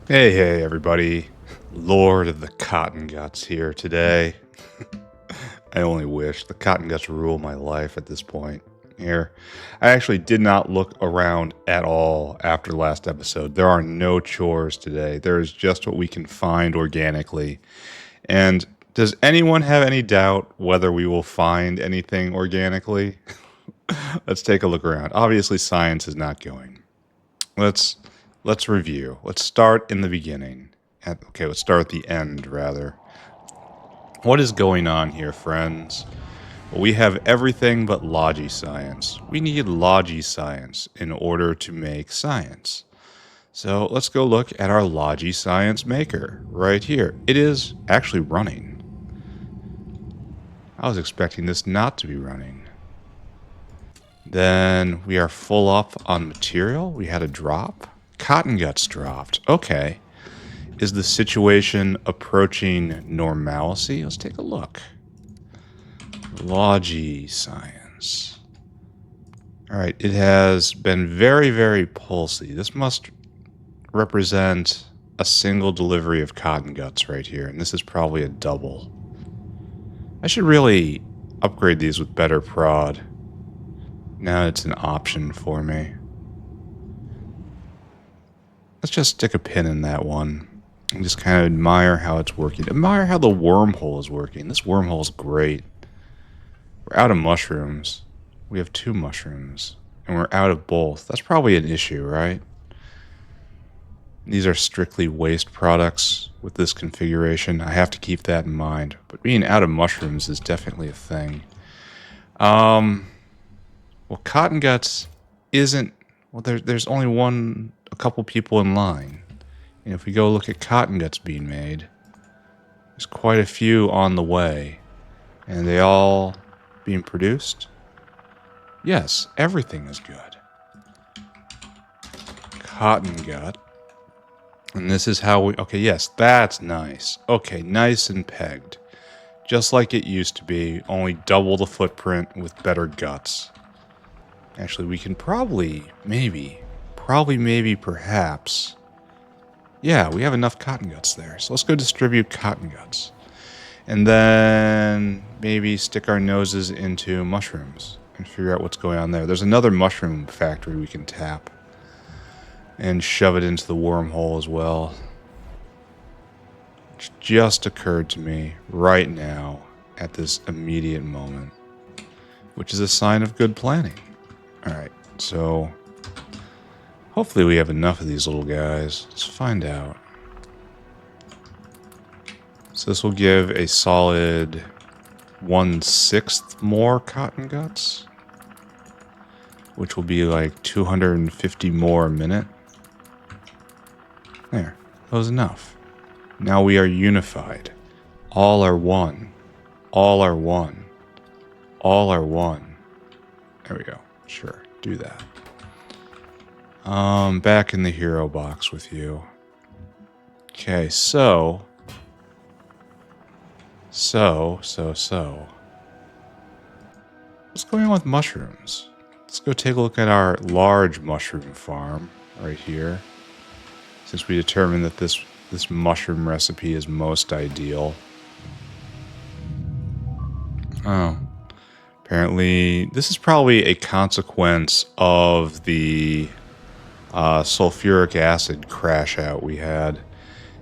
Hey, everybody. Lord of the Cotton Guts here today. I only wish. The Cotton Guts rule my life at this point. Here, I actually did not look around at all after the last episode. There are no chores today. There is just what we can find organically. And does anyone have any doubt whether we will find anything organically? Let's take a look around. Obviously, science is not going. Let's review. Let's start in the beginning. Let's start at the end, rather. What is going on here, friends? Well, we have everything but logi science. We need logi science in order to make science. So let's go look at our logi science maker right here. It is actually running. I was expecting this not to be running. Then we are full up on material. We had a drop. Cotton guts dropped. Okay. Is the situation approaching normalcy? Let's take a look. Logi science. Alright, it has been very, very pulsy. This must represent a single delivery of cotton guts right here, and this is probably a double. I should really upgrade these with better prod. Now it's an option for me. Let's just stick a pin in that one and just kind of admire how it's working. Admire how the wormhole is working. This wormhole is great. We're out of mushrooms. We have 2 mushrooms, and we're out of both. That's probably an issue, right? These are strictly waste products with this configuration. I have to keep that in mind. But being out of mushrooms is definitely a thing. Well, cotton guts isn't... Well, there's only a couple people in line. And if we go look at cotton guts being made, there's quite a few on the way. And they all being produced? Yes, everything is good. Cotton gut. And this is how we... Okay, yes, that's nice. Okay, nice and pegged. Just like it used to be, only double the footprint with better guts. Actually, we can perhaps... Yeah, we have enough cotton guts there. So let's go distribute cotton guts. And then maybe stick our noses into mushrooms and figure out what's going on there. There's another mushroom factory we can tap and shove it into the wormhole as well. Which just occurred to me right now at this immediate moment, which is a sign of good planning. Alright, so hopefully we have enough of these little guys. Let's find out. So this will give a solid 1/6 more cotton guts, which will be like 250 more a minute. There, that was enough. Now we are unified. All are one. All are one. All are one. There we go. Sure, do that. Back in the hero box with you. Okay, so. What's going on with mushrooms? Let's go take a look at our large mushroom farm right here. Since we determined that this mushroom recipe is most ideal. Oh. Apparently, this is probably a consequence of the sulfuric acid crash out we had.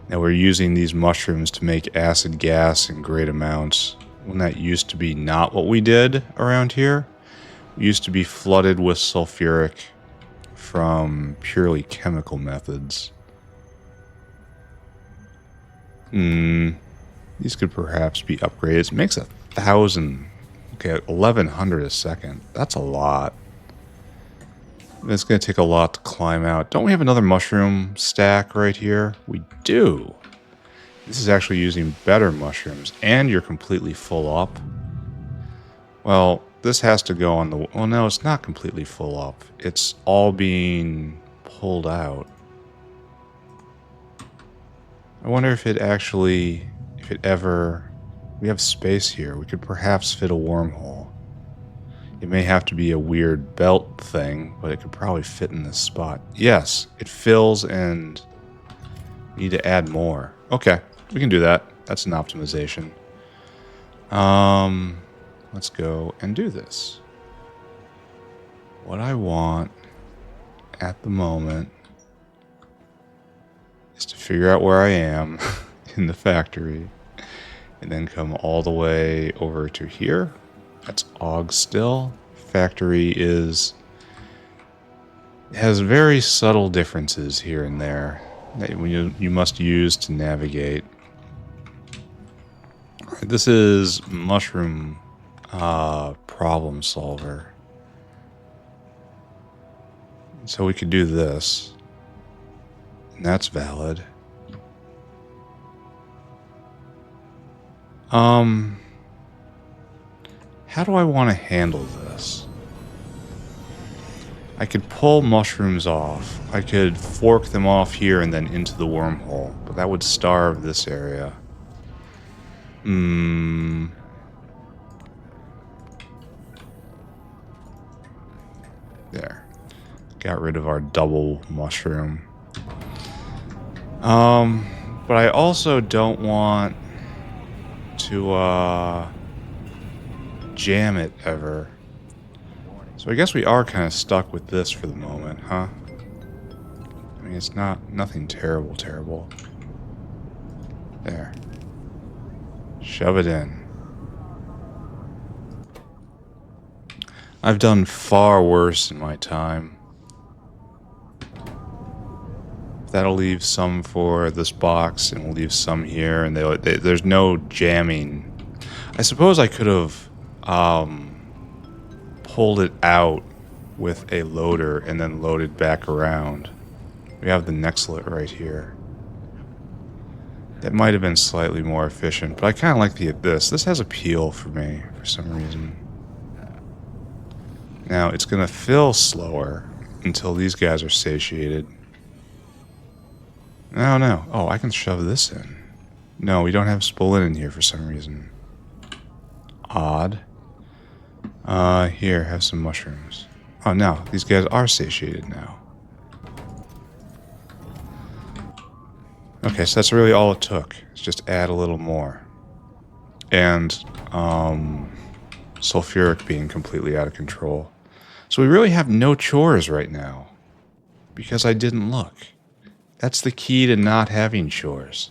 Now we're using these mushrooms to make acid gas in great amounts, when that used to be not what we did around here. We used to be flooded with sulfuric from purely chemical methods. These could perhaps be upgraded. It makes 1,000... Okay, 1,100 a second. That's a lot. It's going to take a lot to climb out. Don't we have another mushroom stack right here? We do. This is actually using better mushrooms, and you're completely full up. Well, this has to go on the... Well, no, it's not completely full up. It's all being pulled out. I wonder if it actually... If it ever... We have space here. We could perhaps fit a wormhole. It may have to be a weird belt thing, but it could probably fit in this spot. Yes, it fills and Need to add more. Okay, we can do that. That's an optimization. Let's go and do this. What I want at the moment is to figure out where I am in the factory and then come all the way over to here. That's Auog still. Factory has very subtle differences here and there that you must use to navigate. This is mushroom problem solver. So we could do this. And that's valid. How do I want to handle this? I could pull mushrooms off. I could fork them off here and then into the wormhole, but that would starve this area. There. Got rid of our double mushroom. But I also don't want to jam it ever. So I guess we are kind of stuck with this for the moment, huh? I mean, it's nothing terrible. There. Shove it in. I've done far worse in my time. That'll leave some for this box, and we'll leave some here, and there's no jamming. I suppose I could have pulled it out with a loader and then loaded back around. We have the nextlet right here. That might have been slightly more efficient, but I kind of like this. This has appeal for me for some reason. Now, it's going to fill slower until these guys are satiated. No. Oh, I can shove this in. No, we don't have spolin in here for some reason. Odd. Here, have some mushrooms. Oh, no, these guys are satiated now. Okay, so that's really all it took. It's just add a little more. And, sulfuric being completely out of control. So we really have no chores right now. Because I didn't look. That's the key to not having chores.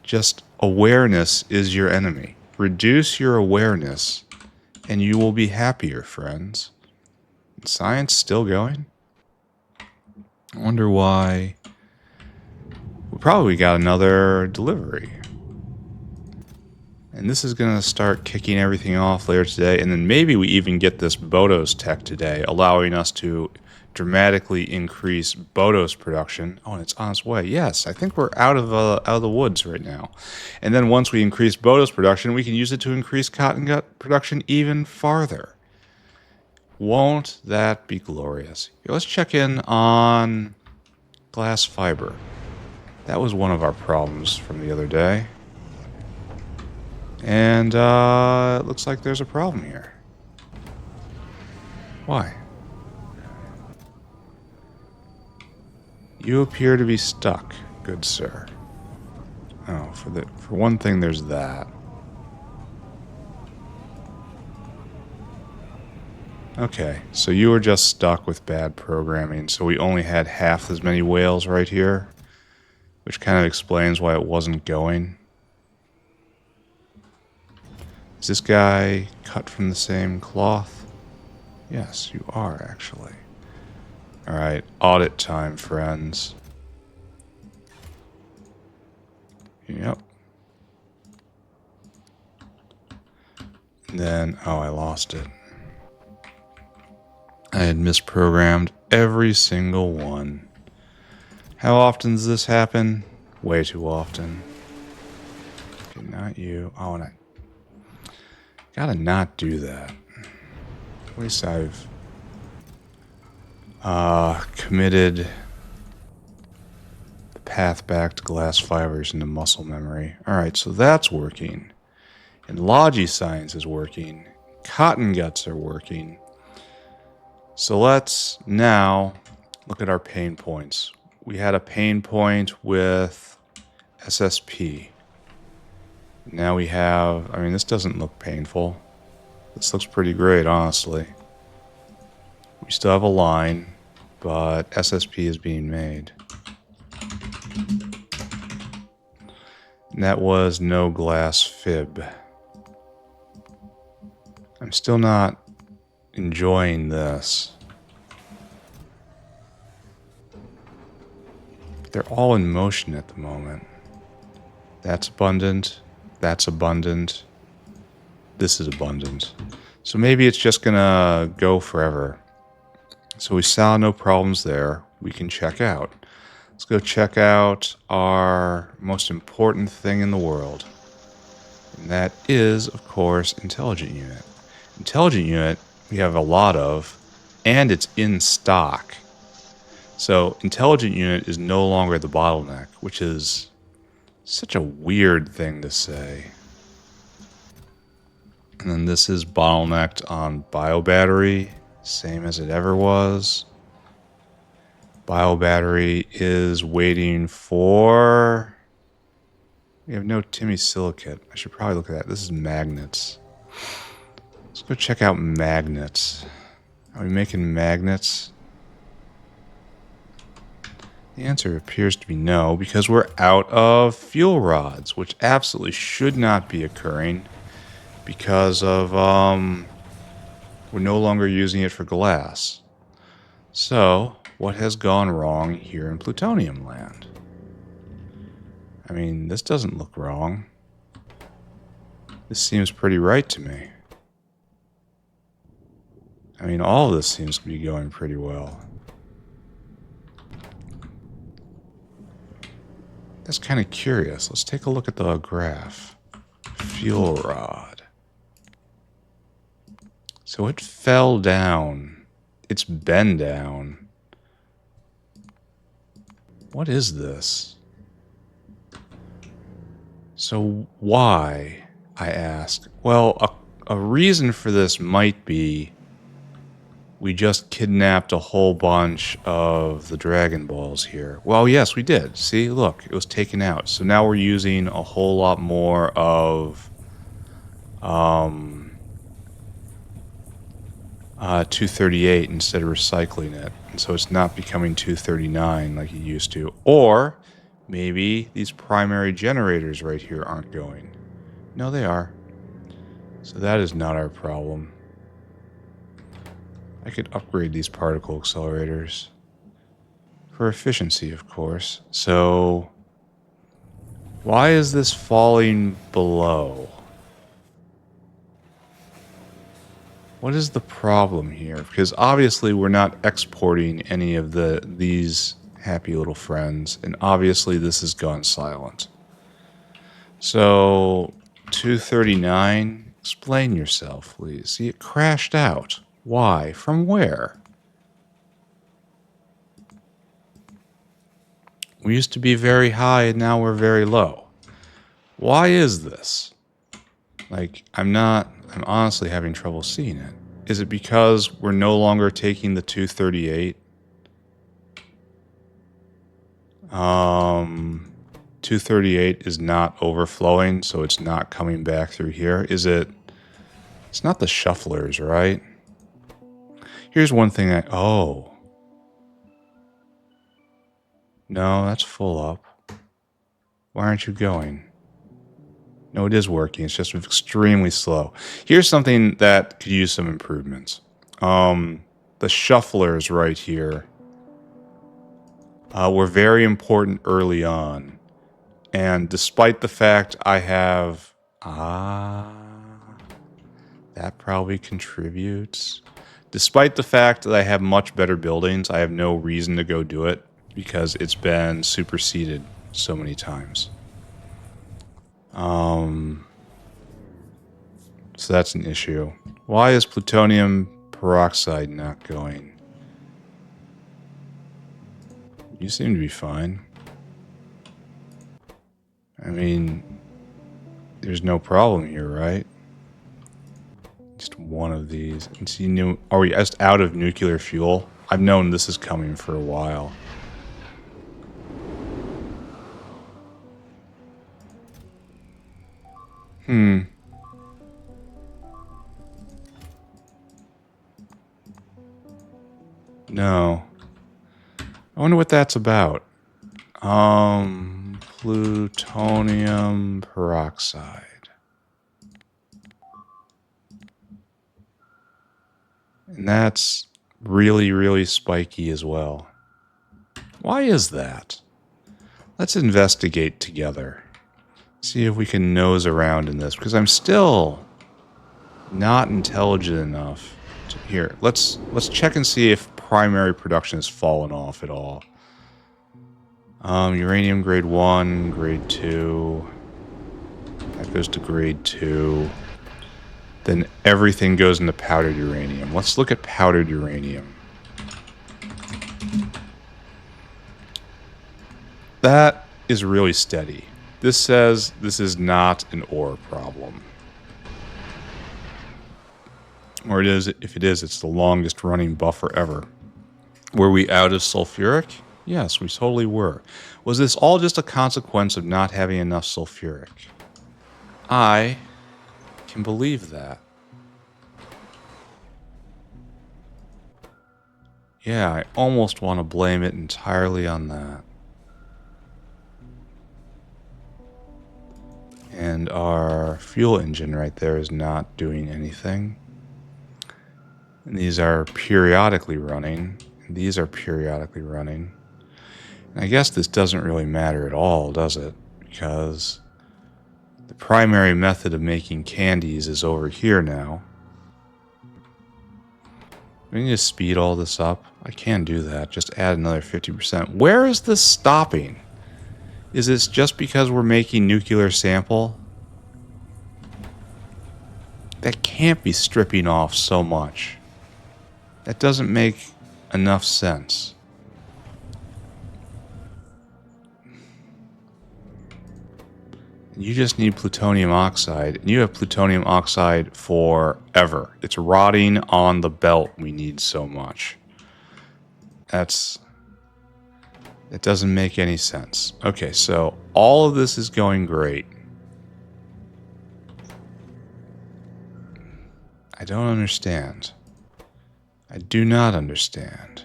Just awareness is your enemy. Reduce your awareness, and you will be happier, friends. Science still going? I wonder why. We probably got another delivery. And this is going to start kicking everything off later today. And then maybe we even get this Bhoddos tech today, allowing us to dramatically increase Bhoddos production. Oh, and it's on its way. Yes, I think we're out of the woods right now. And then once we increase Bhoddos production, we can use it to increase cotton gut production even farther. Won't that be glorious? Here, let's check in on glass fiber. That was one of our problems from the other day. And it looks like there's a problem here. Why? You appear to be stuck, good sir. Oh, for one thing, there's that. Okay, so you were just stuck with bad programming, so we only had half as many whales right here, which kind of explains why it wasn't going. Is this guy cut from the same cloth? Yes, you are, actually. Alright, audit time, friends. Yep. And then, oh, I lost it. I had misprogrammed every single one. How often does this happen? Way too often. Okay, not you. Oh, and I gotta not do that. At least I've committed the path back to glass fibers into muscle memory. Alright, so that's working. And Logiscience is working. Cotton guts are working. So let's now look at our pain points. We had a pain point with SSP. Now we have, I mean, this doesn't look painful. This looks pretty great, honestly. We still have a line, but SSP is being made. And that was no glass fib. I'm still not enjoying this. They're all in motion at the moment. That's abundant. That's abundant. This is abundant. So maybe it's just gonna go forever. So we saw no problems there. We can check out. Let's go check out our most important thing in the world. And that is, of course, Intelligent Unit. Intelligent Unit we have a lot of, and it's in stock. So Intelligent Unit is no longer the bottleneck, which is such a weird thing to say. And then this is bottlenecked on biobattery, same as it ever was. Biobattery is waiting for... We have no Timmy silicate. I should probably look at that. This is magnets. Let's go check out magnets. Are we making magnets? The answer appears to be no, because we're out of fuel rods, which absolutely should not be occurring because of, we're no longer using it for glass. So, what has gone wrong here in plutonium land? I mean, this doesn't look wrong. This seems pretty right to me. I mean, all of this seems to be going pretty well. That's kind of curious. Let's take a look at the graph. Fuel rod. So it fell down. It's been down. What is this? So why, I ask? Well, a reason for this might be we just kidnapped a whole bunch of the Dragon Balls here. Well, yes, we did. See, look, it was taken out. So now we're using a whole lot more of 238 instead of recycling it. And so it's not becoming 239 like it used to. Or maybe these primary generators right here aren't going. No, they are. So that is not our problem. I could upgrade these particle accelerators. For efficiency, of course. So, why is this falling below? What is the problem here? Because obviously we're not exporting any of these happy little friends, and obviously this has gone silent. So, 239, explain yourself, please. See, it crashed out. Why? From where? We used to be very high and now we're very low. Why is this? Like, I'm honestly having trouble seeing it. Is it because we're no longer taking the 238? 238 is not overflowing, so it's not coming back through here. Is it? It's not the shufflers, right? Here's one thing oh. No, that's full up. Why aren't you going? No, it is working. It's just extremely slow. Here's something that could use some improvements. The shufflers right here were very important early on. And despite the fact I have... that probably contributes. Despite the fact that I have much better buildings, I have no reason to go do it because it's been superseded so many times. So that's an issue. Why is plutonium peroxide not going? You seem to be fine. I mean, there's no problem here, right? Just one of these. And see, are we just out of nuclear fuel? I've known this is coming for a while. No. I wonder what that's about. Plutonium peroxide. And that's really, really spiky as well. Why is that? Let's investigate together. See if we can nose around in this, because I'm still not intelligent enough to... Here, let's check and see if primary production has fallen off at all. Uranium grade 1, grade 2. That goes to grade 2. Then everything goes into powdered uranium. Let's look at powdered uranium. That is really steady. This says this is not an ore problem. Or it is, if it is, it's the longest running buffer ever. Were we out of sulfuric? Yes, we totally were. Was this all just a consequence of not having enough sulfuric? I can believe that. Yeah, I almost want to blame it entirely on that. And our fuel engine right there is not doing anything. And these are periodically running. And these are periodically running. And I guess this doesn't really matter at all, does it? Because the primary method of making candies is over here now. We need to speed all this up. I can do that. Just add another 50%. Where is this stopping? Is this just because we're making nuclear sample? That can't be stripping off so much. That doesn't make enough sense. You just need plutonium oxide, and you have plutonium oxide forever. It's rotting on the belt we need so much. It doesn't make any sense. Okay, so all of this is going great. I don't understand. I do not understand.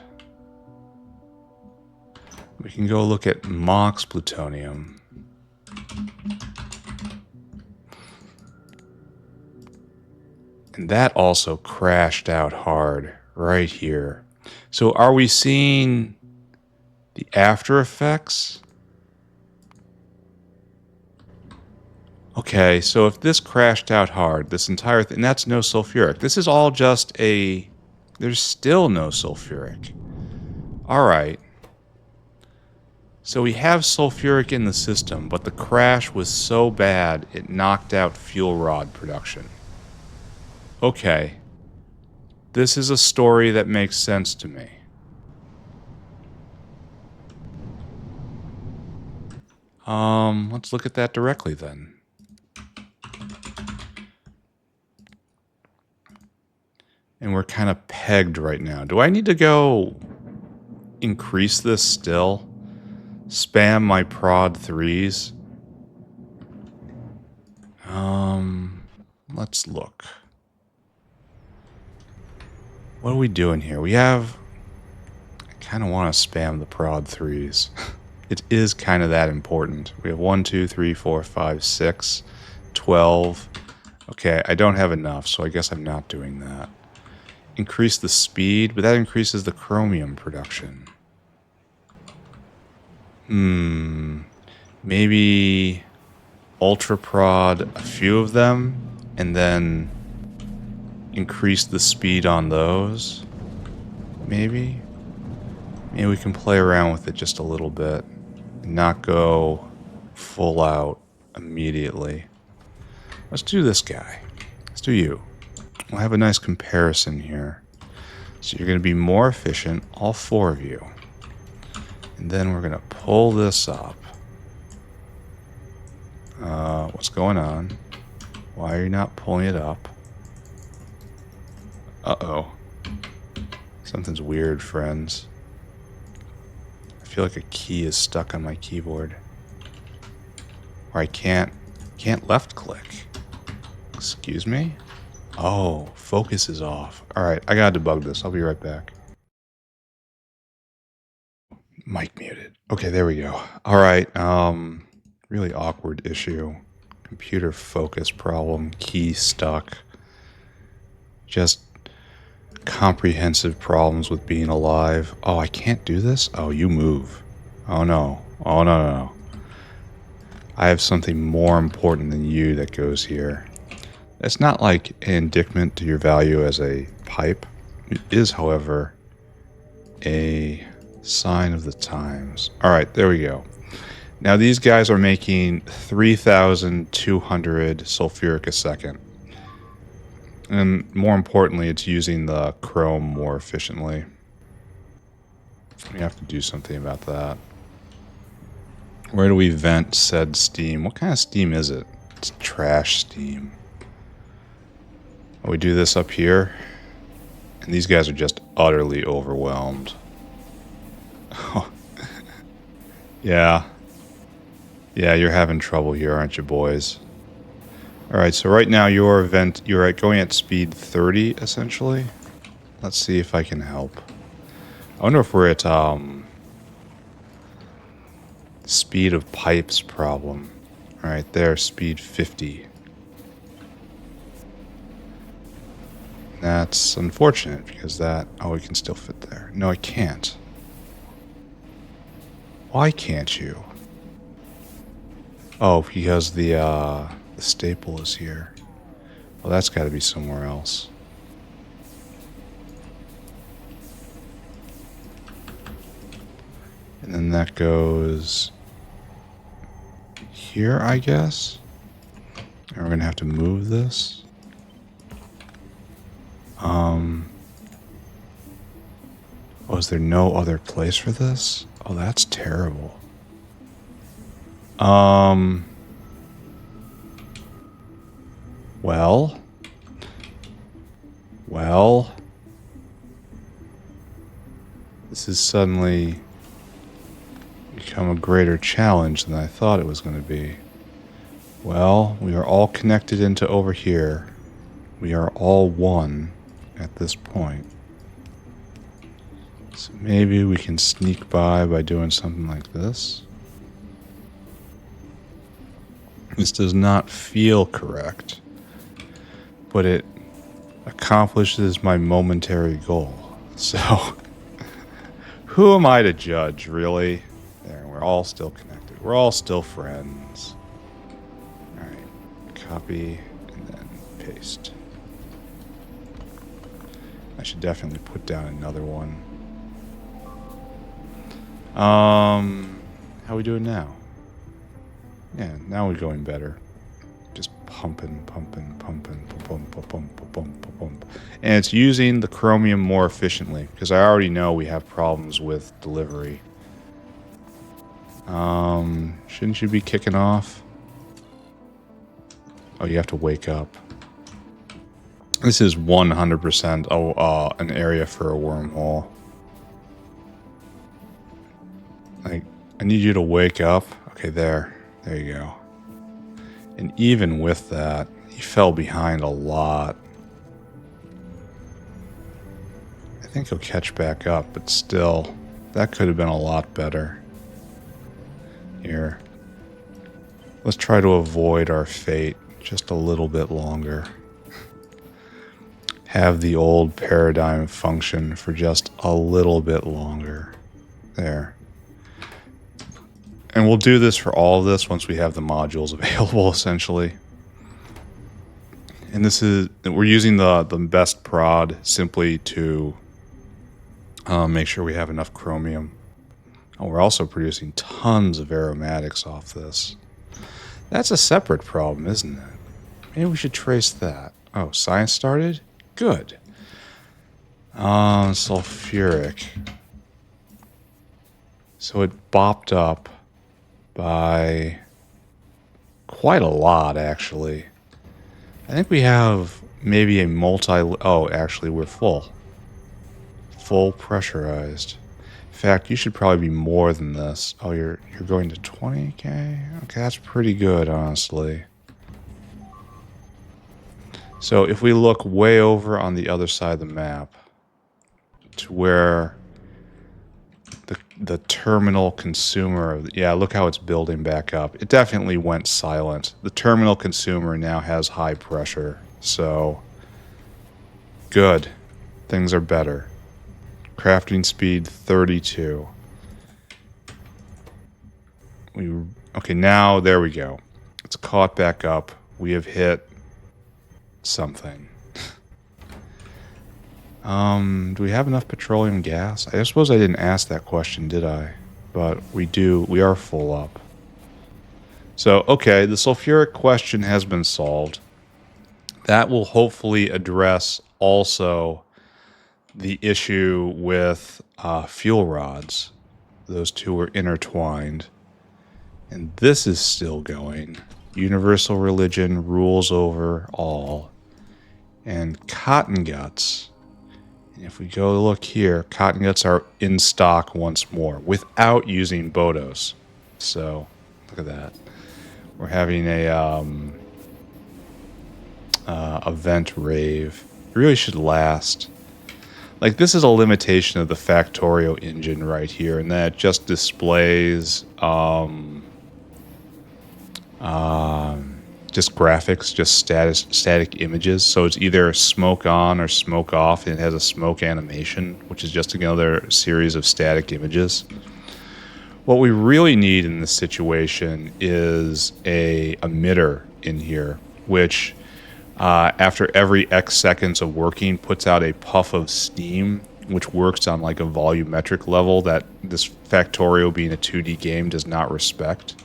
We can go look at Mox plutonium. And that also crashed out hard right here. So are we seeing the after effects? Okay, so if this crashed out hard, this entire thing, that's no sulfuric. This is all just a... There's still no sulfuric. Alright. So we have sulfuric in the system, but the crash was so bad it knocked out fuel rod production. Okay. This is a story that makes sense to me. Let's look at that directly then. And we're kind of pegged right now. Do I need to go increase this still? Spam my prod 3s? Let's look. What are we doing here? We have... I kind of want to spam the prod 3s. It is kind of that important. We have 1, 2, 3, 4, 5, 6, 12. Okay, I don't have enough, so I guess I'm not doing that. Increase the speed, but that increases the chromium production. Maybe ultra prod a few of them, and then increase the speed on those. Maybe we can play around with it just a little bit and not go full out immediately. Let's do this guy. Let's do you. We'll have a nice comparison here. So you're going to be more efficient, all 4 of you. And then we're going to pull this up. What's going on? Why are you not pulling it up? Uh-oh. Something's weird, friends. I feel like a key is stuck on my keyboard. Or I can't left click. Excuse me? Oh, focus is off. Alright, I gotta debug this. I'll be right back. Mic muted. Okay, there we go. Alright, really awkward issue. Computer focus problem. Key stuck. Just comprehensive problems with being alive. Oh, I can't do this? Oh, you move. Oh no. Oh no, no, no. I have something more important than you that goes here. It's not like an indictment to your value as a pipe. It is, however, a sign of the times. Alright, there we go. Now these guys are making 3,200 sulfuric a second. And more importantly, it's using the chrome more efficiently. We have to do something about that. Where do we vent said steam? What kind of steam is it? It's trash steam. We do this up here, and these guys are just utterly overwhelmed. Yeah. Yeah, you're having trouble here, aren't you, boys? Alright, so right now you're going at speed 30, essentially. Let's see if I can help. I wonder if we're at, speed of pipes problem. Alright, there, speed 50. That's unfortunate, because that... Oh, we can still fit there. No, I can't. Why can't you? Oh, because the staple is here. Well, that's got to be somewhere else. And then that goes here, I guess. And we're going to have to move this. Oh, is there no other place for this? Oh, that's terrible. Well. This has suddenly become a greater challenge than I thought it was going to be. Well, we are all connected into over here. We are all one at this point. So maybe we can sneak by doing something like this. This does not feel correct, but it accomplishes my momentary goal. So, who am I to judge, really? There, we're all still connected. We're all still friends. Alright, copy and then paste. I should definitely put down another one. How we doing now? Yeah, now we're going better. Just pumping. And it's using the chromium more efficiently, because I already know we have problems with delivery. Shouldn't you be kicking off? Oh, you have to wake up. This is 100% an area for a wormhole. Like, I need you to wake up. Okay, there you go. And even with that, he fell behind a lot. I think he'll catch back up, but still, that could have been a lot better. Here. Let's try to avoid our fate just a little bit longer. Have the old paradigm function for just a little bit longer. There. And we'll do this for all of this once we have the modules available, essentially. And we're using the best prod simply to make sure we have enough chromium. Oh, we're also producing tons of aromatics off this. That's a separate problem, isn't it? Maybe we should trace that. Oh, science started? Good. Sulfuric. So it bopped up by quite a lot, actually. I think we have maybe a oh, actually, we're full. Full pressurized. In fact, you should probably be more than this. Oh, you're going to 20k? Okay, that's pretty good, honestly. So if we look way over on the other side of the map to where the terminal consumer, yeah, look how it's building back up. It definitely went silent. The terminal consumer now has high pressure, so good. Things are better. Crafting speed 32. Okay, now there we go. It's caught back up. We have hit something. Do we have enough petroleum gas? I suppose I didn't ask that question, did I? But we do. We are full up. So, okay, the sulfuric question has been solved. That will hopefully address also the issue with fuel rods. Those two were intertwined. And this is still going. Universal religion rules over all. And cotton guts. And if we go look here, cotton guts are in stock once more without using Bhoddos. So, look at that. We're having a event rave. It really should last. Like, this is a limitation of the Factorio engine right here, and that just displays just graphics, just static images. So it's either smoke on or smoke off, and it has a smoke animation, which is just another series of static images. What we really need in this situation is a emitter in here, which after every X seconds of working puts out a puff of steam, which works on like a volumetric level that this Factorio, being a 2D game, does not respect.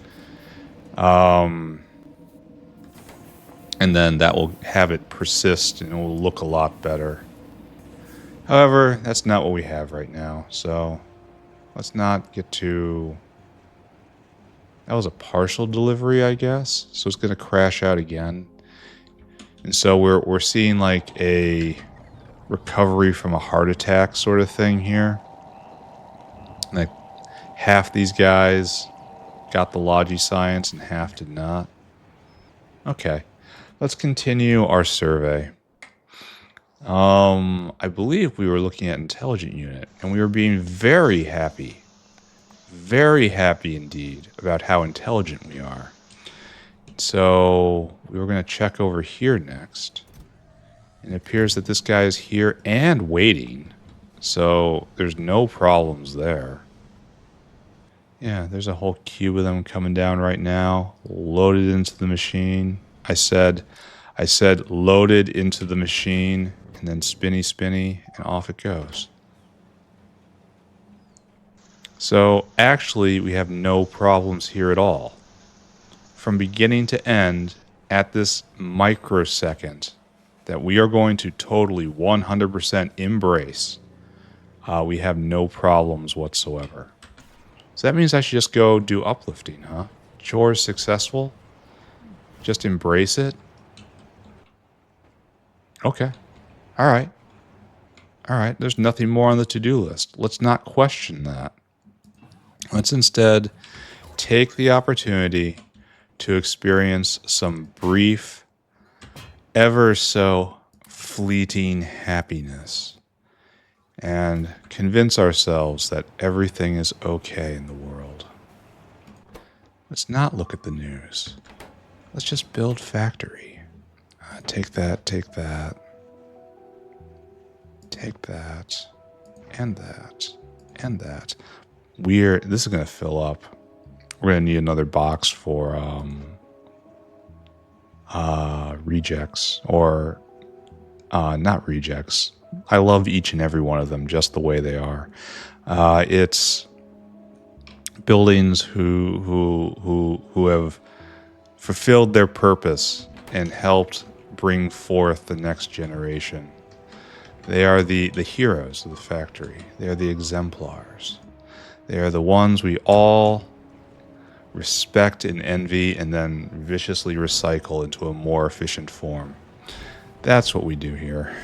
And then that will have it persist and it will look a lot better. However, that's not what we have right now, so let's not get too... That was a partial delivery, I guess, so it's going to crash out again. And so we're seeing like a recovery from a heart attack sort of thing here. Like half these guys got the Logi science and half did not. Okay, let's continue our survey. I believe we were looking at intelligent unit, and we were being very happy indeed about how intelligent we are. So we were going to check over here next. And it appears that this guy is here and waiting. So there's no problems there. Yeah, there's a whole cube of them coming down right now. Loaded into the machine. I said loaded into the machine. And then spinny, spinny, and off it goes. So actually, we have no problems here at all. From beginning to end, at this microsecond that we are going to totally 100% embrace, we have no problems whatsoever. So that means I should just go do uplifting, huh? Chores successful? Just embrace it? Okay. Alright. Alright, there's nothing more on the to-do list. Let's not question that. Let's instead take the opportunity to experience some brief, ever so fleeting happiness and convince ourselves that everything is okay in the world. Let's not look at the news. Let's just build factory. Take that, take that, take that, and that, and that. This is going to fill up. We're going to need another box for rejects, or not rejects. I love each and every one of them just the way they are. It's buildings who have fulfilled their purpose and helped bring forth the next generation. They are the heroes of the factory. They are the exemplars. They are the ones we all respect and envy, and then viciously recycle into a more efficient form. That's what we do here.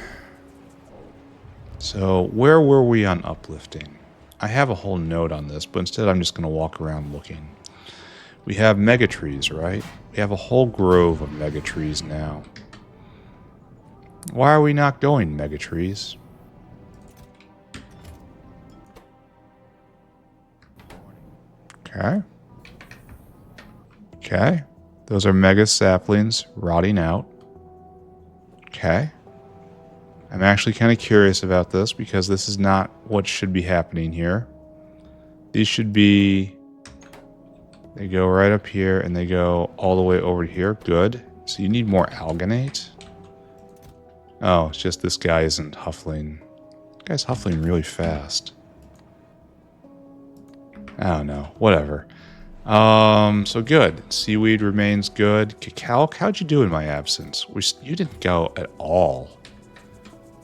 So where were we on uplifting? I have a whole note on this, but instead I'm just going to walk around looking. We have megatrees, right? We have a whole grove of megatrees now. Why are we not going, Megatrees? Okay. Okay. Those are mega saplings rotting out. Okay. I'm actually kind of curious about this because this is not what should be happening here. These should be... They go right up here and they go all the way over here. Good. So you need more alginate? Oh, it's just this guy isn't huffling. This guy's huffling really fast. I don't know. Whatever. So good. Seaweed remains good. Cacao, how'd you do in my absence? You didn't go at all.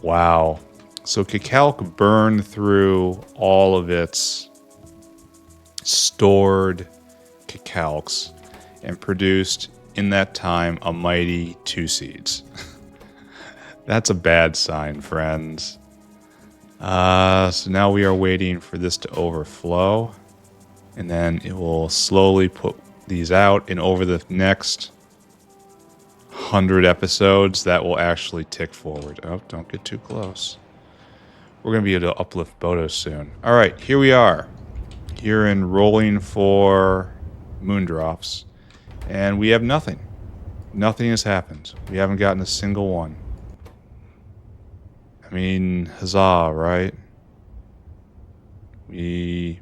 Wow. So Cacao burned through all of its stored cacalcs and produced in that time a mighty 2 seeds. That's a bad sign, friends. So now we are waiting for this to overflow, and then it will slowly put these out, and over the next 100 episodes that will actually tick forward. Oh, don't get too close. We're going to be able to uplift Bhoddos soon. All right, here we are. Here in rolling for moondrops, and we have nothing. Nothing has happened. We haven't gotten a single one. I mean, huzzah, right? There's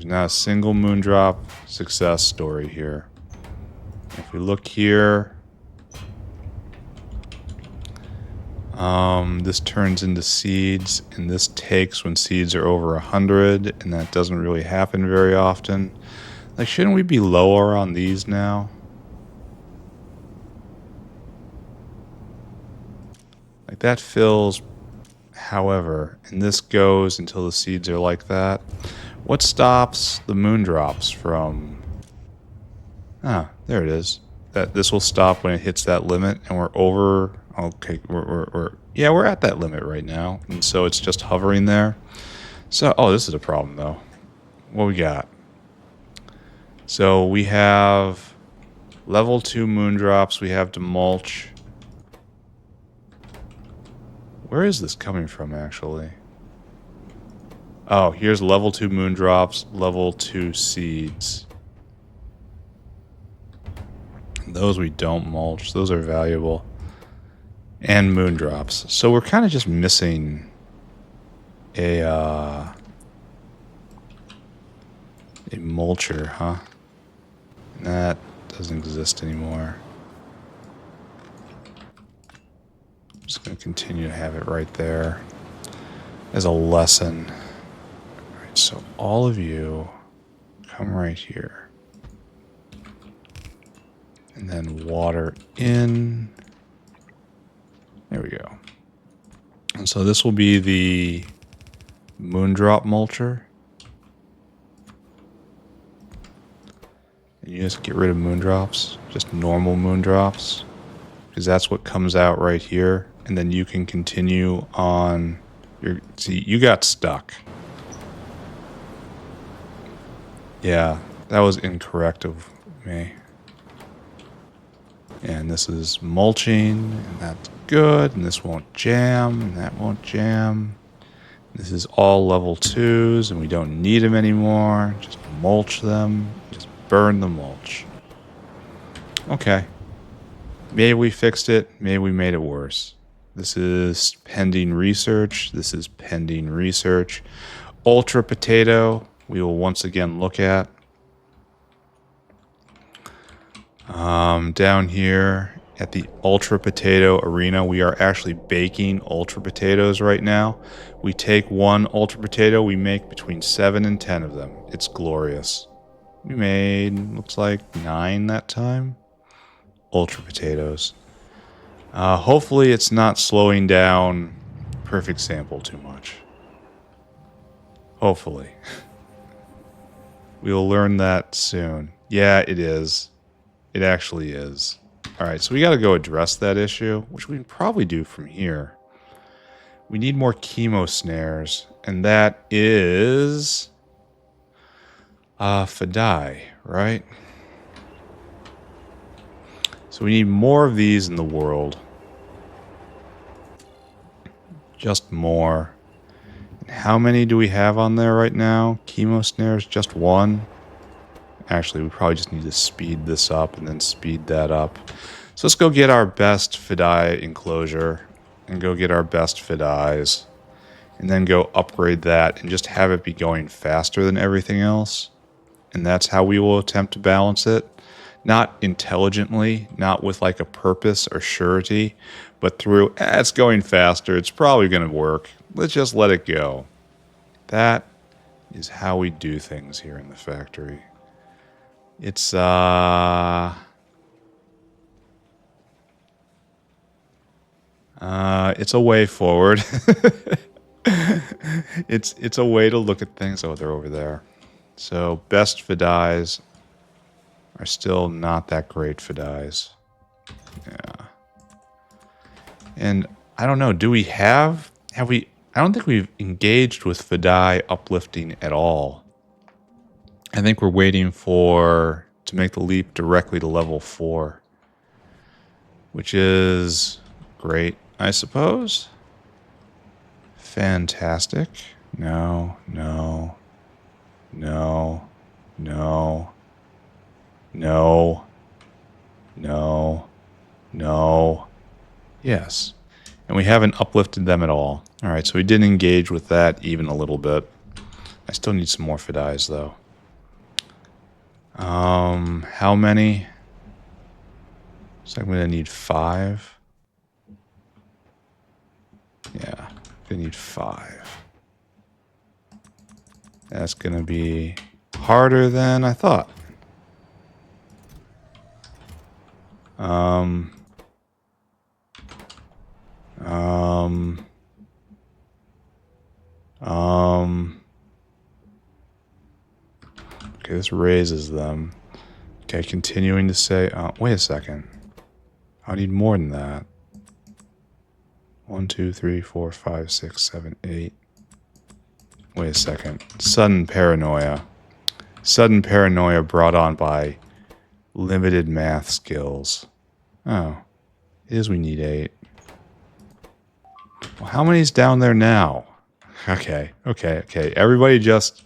not a single moondrop success story here. If we look here, this turns into seeds, and this takes when seeds are over 100, and that doesn't really happen very often. Like, shouldn't we be lower on these now? Like, that fills, however, and this goes until the seeds are like that. What stops the moondrops from... Ah, there it is. This will stop when it hits that limit, and we're over... Okay, we're at that limit right now, and so it's just hovering there. So, oh, this is a problem, though. What we got? So, we have level 2 moondrops. We have to mulch. Where is this coming from, actually? Oh, here's level 2 moondrops, level 2 seeds. Those we don't mulch. Those are valuable. And moondrops. So we're kind of just missing a mulcher, huh? That doesn't exist anymore. I'm just going to continue to have it right there as a lesson. All right, so all of you come right here. And then water in. There we go. And so this will be the moondrop mulcher. And you just get rid of moondrops, just normal moondrops, because that's what comes out right here. And then you can continue on your... See, you got stuck. Yeah, that was incorrect of me. And this is mulching, and that's good, and this won't jam, and that won't jam. This is all level 2s, and we don't need them anymore. Just mulch them. Just burn the mulch. Okay. Maybe we fixed it. Maybe we made it worse. This is pending research. This is pending research. Ultra potato, we will once again look at. Down here at the Ultra Potato Arena, we are actually baking Ultra Potatoes right now. We take one Ultra Potato, we make between 7 and 10 of them. It's glorious. We made, looks like 9 that time. Ultra Potatoes. Hopefully it's not slowing down Perfect Sample too much. Hopefully. We will learn that soon. Yeah, it is. It actually is. Alright, so we got to go address that issue, which we can probably do from here. We need more chemo snares, and that is... Fawogae, right? So we need more of these in the world. Just more. And how many do we have on there right now? Chemo snares, just one. Actually, we probably just need to speed this up and then speed that up. So let's go get our best Fidei enclosure and go get our best Fidei's. And then go upgrade that and just have it be going faster than everything else. And that's how we will attempt to balance it. Not intelligently, not with like a purpose or surety, but through, it's going faster, it's probably going to work. Let's just let it go. That is how we do things here in the factory. It's it's a way forward. It's a way to look at things. Oh, they're over there. So best Fidei's are still not that great Fidei's. Yeah. And I don't know, do we have we, I don't think we've engaged with Fidei uplifting at all. I think we're waiting to make the leap directly to level 4. Which is great, I suppose. Fantastic. No, no, no, no, no, no, no. Yes. And we haven't uplifted them at all. All right, so we didn't engage with that even a little bit. I still need some more Fidei's, though. How many? So I'm going to need 5. Yeah, I'm going to need 5. That's going to be harder than I thought. Okay, this raises them. Okay, continuing to say, wait a second. I need more than that. 1, 2, 3, 4, 5, 6, 7, 8. Wait a second. Sudden paranoia. Sudden paranoia brought on by limited math skills. Oh. It is we need 8. Well, how many's down there now? Okay. Everybody just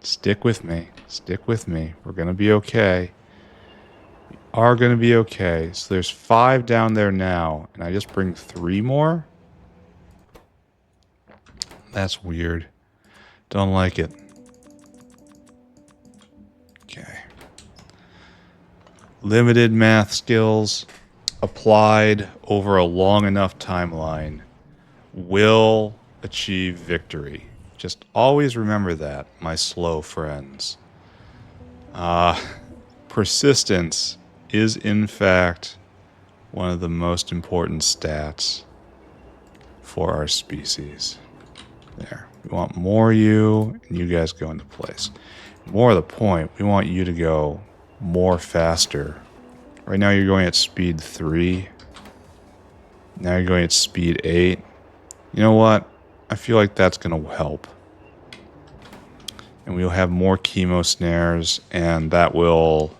stick with me. Stick with me. We're going to be okay. We are going to be okay. So there's 5 down there now. And I just bring 3 more? That's weird. Don't like it. Okay. Limited math skills applied over a long enough timeline will achieve victory. Just always remember that, my slow friends. Persistence is, in fact, one of the most important stats for our species. There. We want more you, and you guys go into place. More to the point, we want you to go more faster. Right now you're going at speed 3. Now you're going at speed 8. You know what? I feel like that's going to help. And we'll have more chemo snares, and that will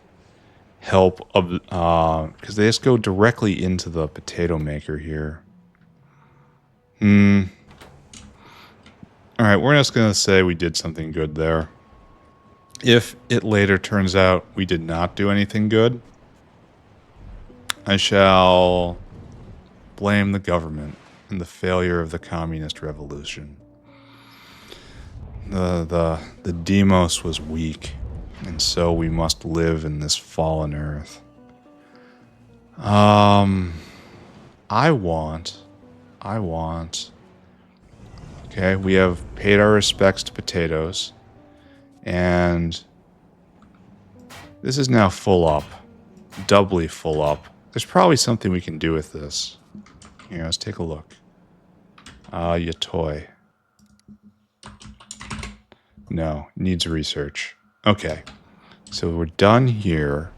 help, because they just go directly into the potato maker here. Alright, we're just going to say we did something good there. If it later turns out we did not do anything good, I shall blame the government and the failure of the communist revolution. The demos was weak, and so we must live in this fallen earth. I want. Okay, we have paid our respects to potatoes, and this is now full up, doubly full up. There's probably something we can do with this. Here, let's take a look. Your toy. No, needs research. Okay, so we're done here,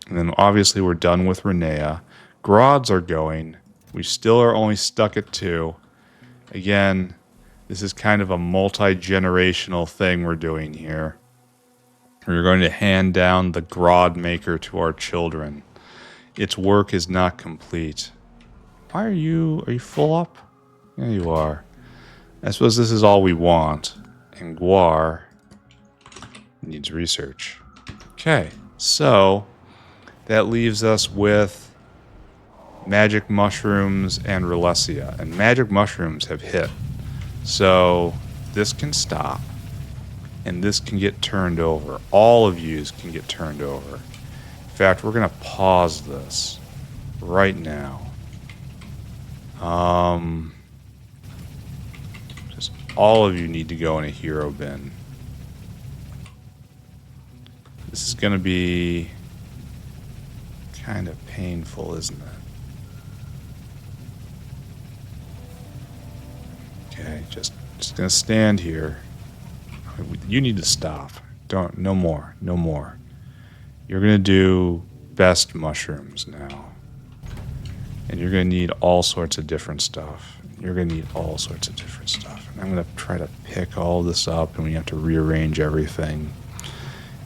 and then obviously we're done with Ralesia. Grods are going. We still are only stuck at 2. Again, this is kind of a multi-generational thing we're doing here. We're going to hand down the Grod maker to our children. Its work is not complete. Why are you full up? Yeah, you are. I suppose this is all we want. And Guar needs research. Okay, so that leaves us with magic mushrooms and Ralesia. And magic mushrooms have hit. So this can stop. And this can get turned over. All of yous can get turned over. In fact, we're going to pause this right now. Just all of you need to go in a hero bin. This is going to be kind of painful, isn't it? Okay, just going to stand here. You need to stop. No more. You're going to do best mushrooms now. And you're going to need all sorts of different stuff. And I'm going to try to pick all this up, and we have to rearrange everything.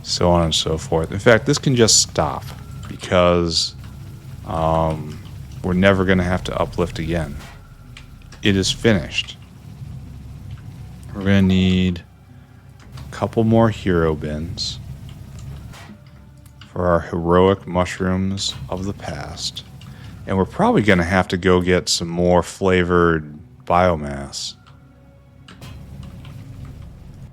So on and so forth. In fact, this can just stop, because we're never going to have to uplift again. It is finished. We're going to need couple more hero bins for our heroic mushrooms of the past. And we're probably going to have to go get some more flavored biomass.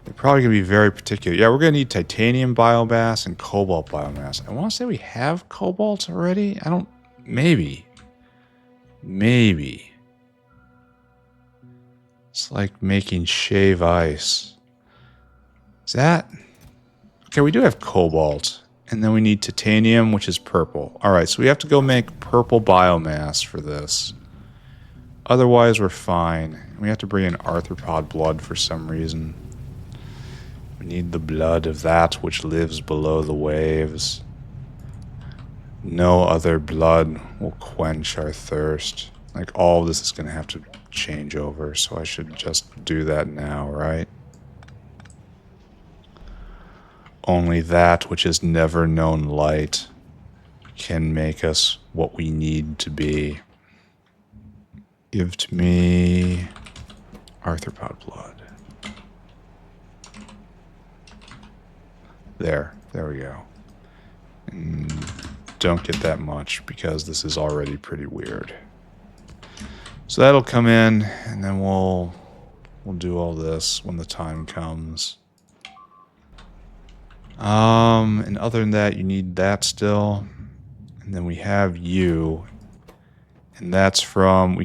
They're probably going to be very particular. Yeah, we're going to need titanium biomass and cobalt biomass. I want to say we have cobalt already. Maybe. It's like making shave ice. Is that? Okay, we do have cobalt. And then we need titanium, which is purple. Alright, so we have to go make purple biomass for this. Otherwise, we're fine. We have to bring in arthropod blood for some reason. We need the blood of that which lives below the waves. No other blood will quench our thirst. Like, all of this is going to have to change over, so I should just do that now, right? Only that which has never known light can make us what we need to be. Give to me arthropod blood. There we go. And don't get that much because this is already pretty weird. So that'll come in, and then we'll do all this when the time comes. And other than that, you need that still. And then we have you. And that's from, we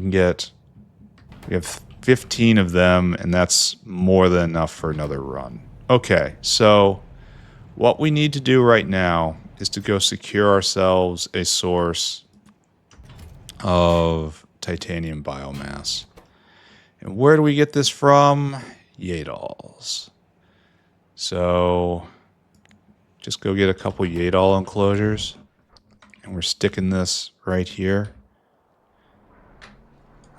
have 15 of them, and that's more than enough for another run. Okay, so what we need to do right now is to go secure ourselves a source of titanium biomass. And where do we get this from? Yadals. So just go get a couple Yadal enclosures, and we're sticking this right here.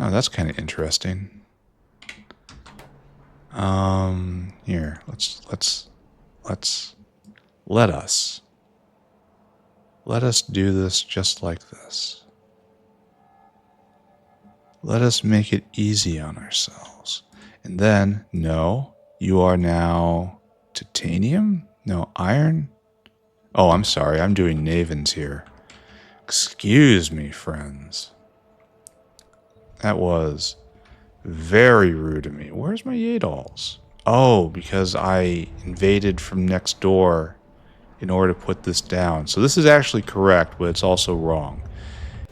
Oh, that's kind of interesting. Here, let us do this just like this. Let us make it easy on ourselves. And then, no, you are now titanium? No, iron? Oh, I'm sorry, I'm doing Navins here. Excuse me, friends. That was very rude of me. Where's my Yadals? Oh, because I invaded from next door in order to put this down. So this is actually correct, but it's also wrong.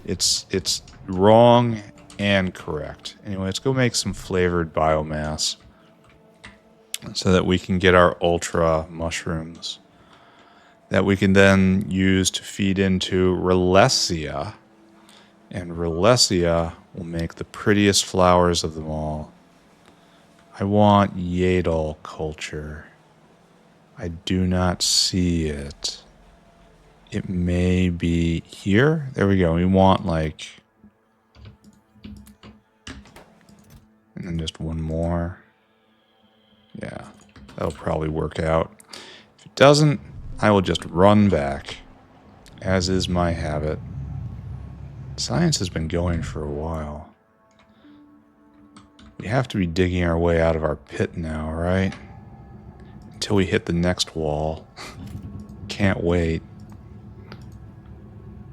It's wrong and correct. Anyway, let's go make some flavored biomass so that we can get our ultra mushrooms that we can then use to feed into Ralesia. And Ralesia will make the prettiest flowers of them all. I want Yadal culture. I do not see it. It may be here. There we go. We want like... and then just one more. Yeah, that'll probably work out. If it doesn't, I will just run back, as is my habit. Science has been going for a while. We We have to be digging our way out of our pit now, right? Until we hit the next wall. Can't wait.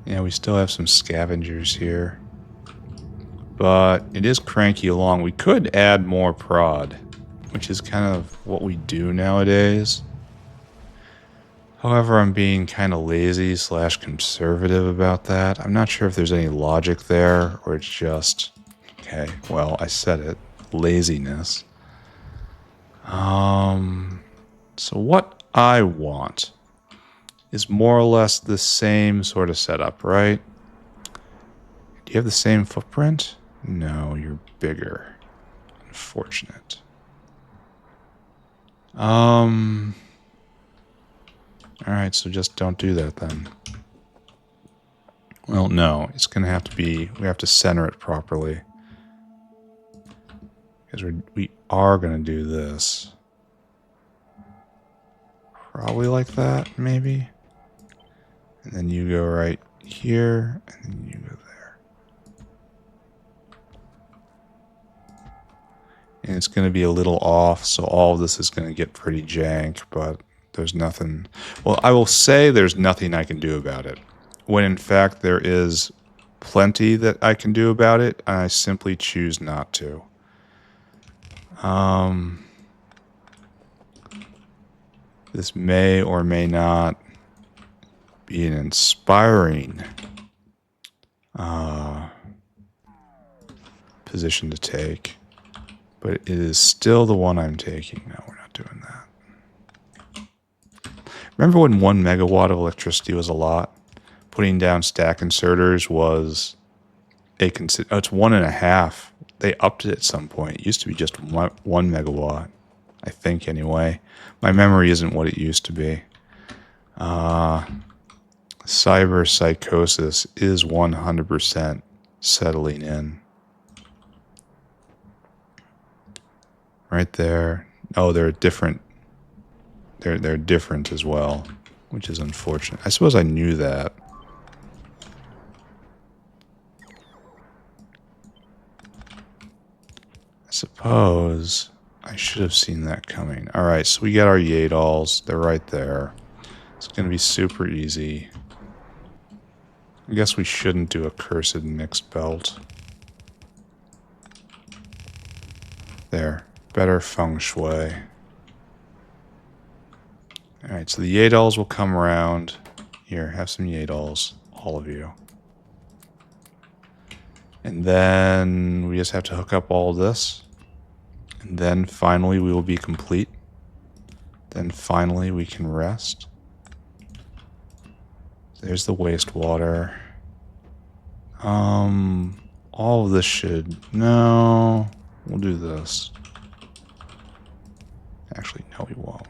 Yeah, we still have some scavengers here. But it is cranky along. We could add more prod, which is kind of what we do nowadays. However, I'm being kind of lazy / conservative about that. I'm not sure if there's any logic there, or it's just, okay, well, I said it, laziness. So what I want is more or less the same sort of setup, right? Do you have the same footprint? No, you're bigger. Unfortunate. Alright, so just don't do that then. Well, no, it's going to have to be, we have to center it properly. Because we are going to do this. Probably like that, maybe. And then you go right here, and then you go there. And it's going to be a little off, so all of this is going to get pretty jank, but there's nothing... Well, I will say there's nothing I can do about it. When in fact there is plenty that I can do about it, and I simply choose not to. This may or may not be an inspiring position to take, but it is still the one I'm taking. No, we're not doing that. Remember when 1 megawatt of electricity was a lot? Putting down stack inserters was a it's 1.5. They upped it at some point. It used to be just 1 megawatt, I think anyway. My memory isn't what it used to be. Cyber psychosis is 100% settling in. Right there. Oh, they're different. They're different as well, which is unfortunate. I suppose I knew that. I suppose I should have seen that coming. Alright, so we got our Yadals. They're right there. It's going to be super easy. I guess we shouldn't do a cursed mixed belt. There. Better feng shui. Alright, so the Yadals will come around. Here, have some Yadals. All of you. And then we just have to hook up all this. And then finally we will be complete. Then finally we can rest. There's the wastewater. All of this should... No, we'll do this. Actually, no, we won't.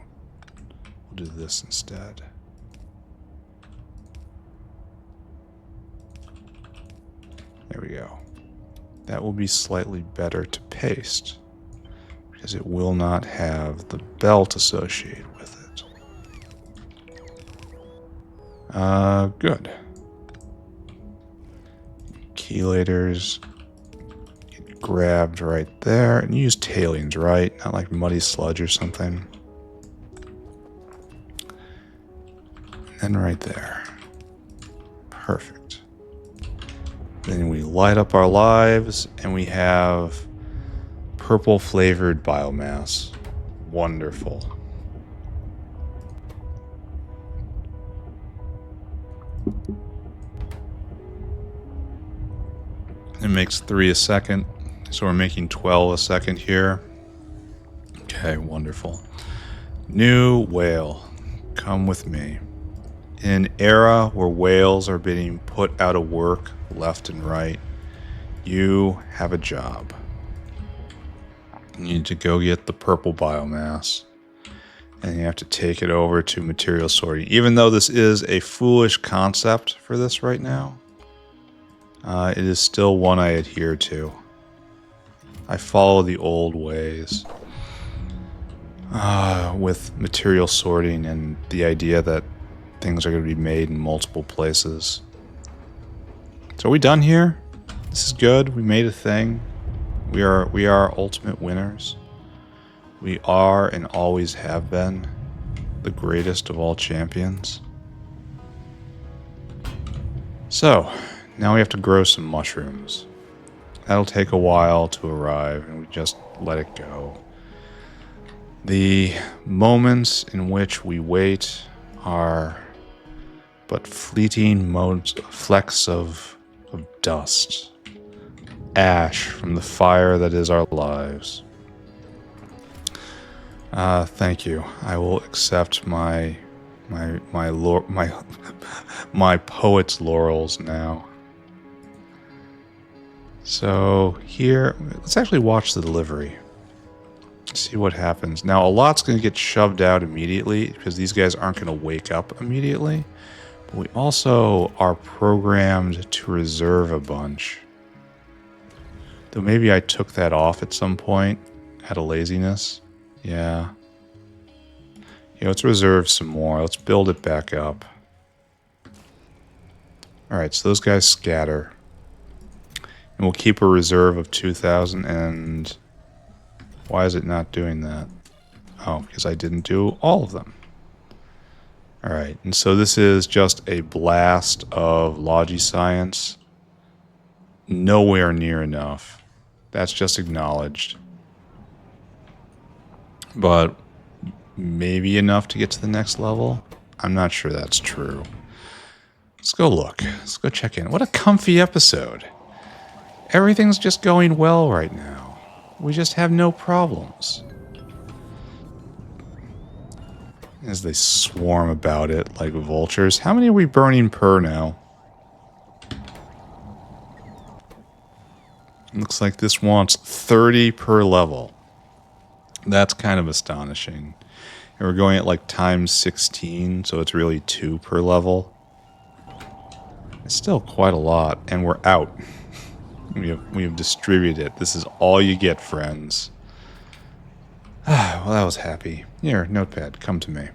We'll do this instead. There we go. That will be slightly better to paste, because it will not have the belt associated with it. Good. Chelators get grabbed right there, and use tailings, right? Not like muddy sludge or something. And then right there. Perfect. Then we light up our lives, and we have purple flavored biomass. Wonderful. It makes 3 a second, so we're making 12 a second here. Okay, wonderful. New whale, come with me. In an era where whales are being put out of work left and right, you have a job. You need to go get the purple biomass, and you have to take it over to material sorting. Even though this is a foolish concept for this right now, it is still one I adhere to. I follow the old ways with material sorting and the idea that things are going to be made in multiple places. So are we done here? This is good. We made a thing. We are ultimate winners. We are and always have been the greatest of all champions. So, now we have to grow some mushrooms. That'll take a while to arrive, and we just let it go. The moments in which we wait are but fleeting flecks of dust, ash from the fire that is our lives. Thank you. I will accept my poet's laurels now. So here, let's actually watch the delivery. See what happens. Now, a lot's going to get shoved out immediately because these guys aren't going to wake up immediately. But we also are programmed to reserve a bunch. Though maybe I took that off at some point out of laziness. Yeah. Yeah, let's reserve some more. Let's build it back up. Alright, so those guys scatter. And we'll keep a reserve of 2,000 and... Why is it not doing that? Oh, because I didn't do all of them. Alright, and so this is just a blast of Logi Science. Nowhere near enough. That's just acknowledged. But maybe enough to get to the next level? I'm not sure that's true. Let's go look. Let's go check in. What a comfy episode. Everything's just going well right now. We just have no problems. As they swarm about it like vultures. How many are we burning per now? Looks like this wants 30 per level. That's kind of astonishing. And we're going at like times 16, so it's really 2 per level. It's still quite a lot, and we're out. We have distributed it. This is all you get, friends. Well, that was happy. Here, notepad, come to me.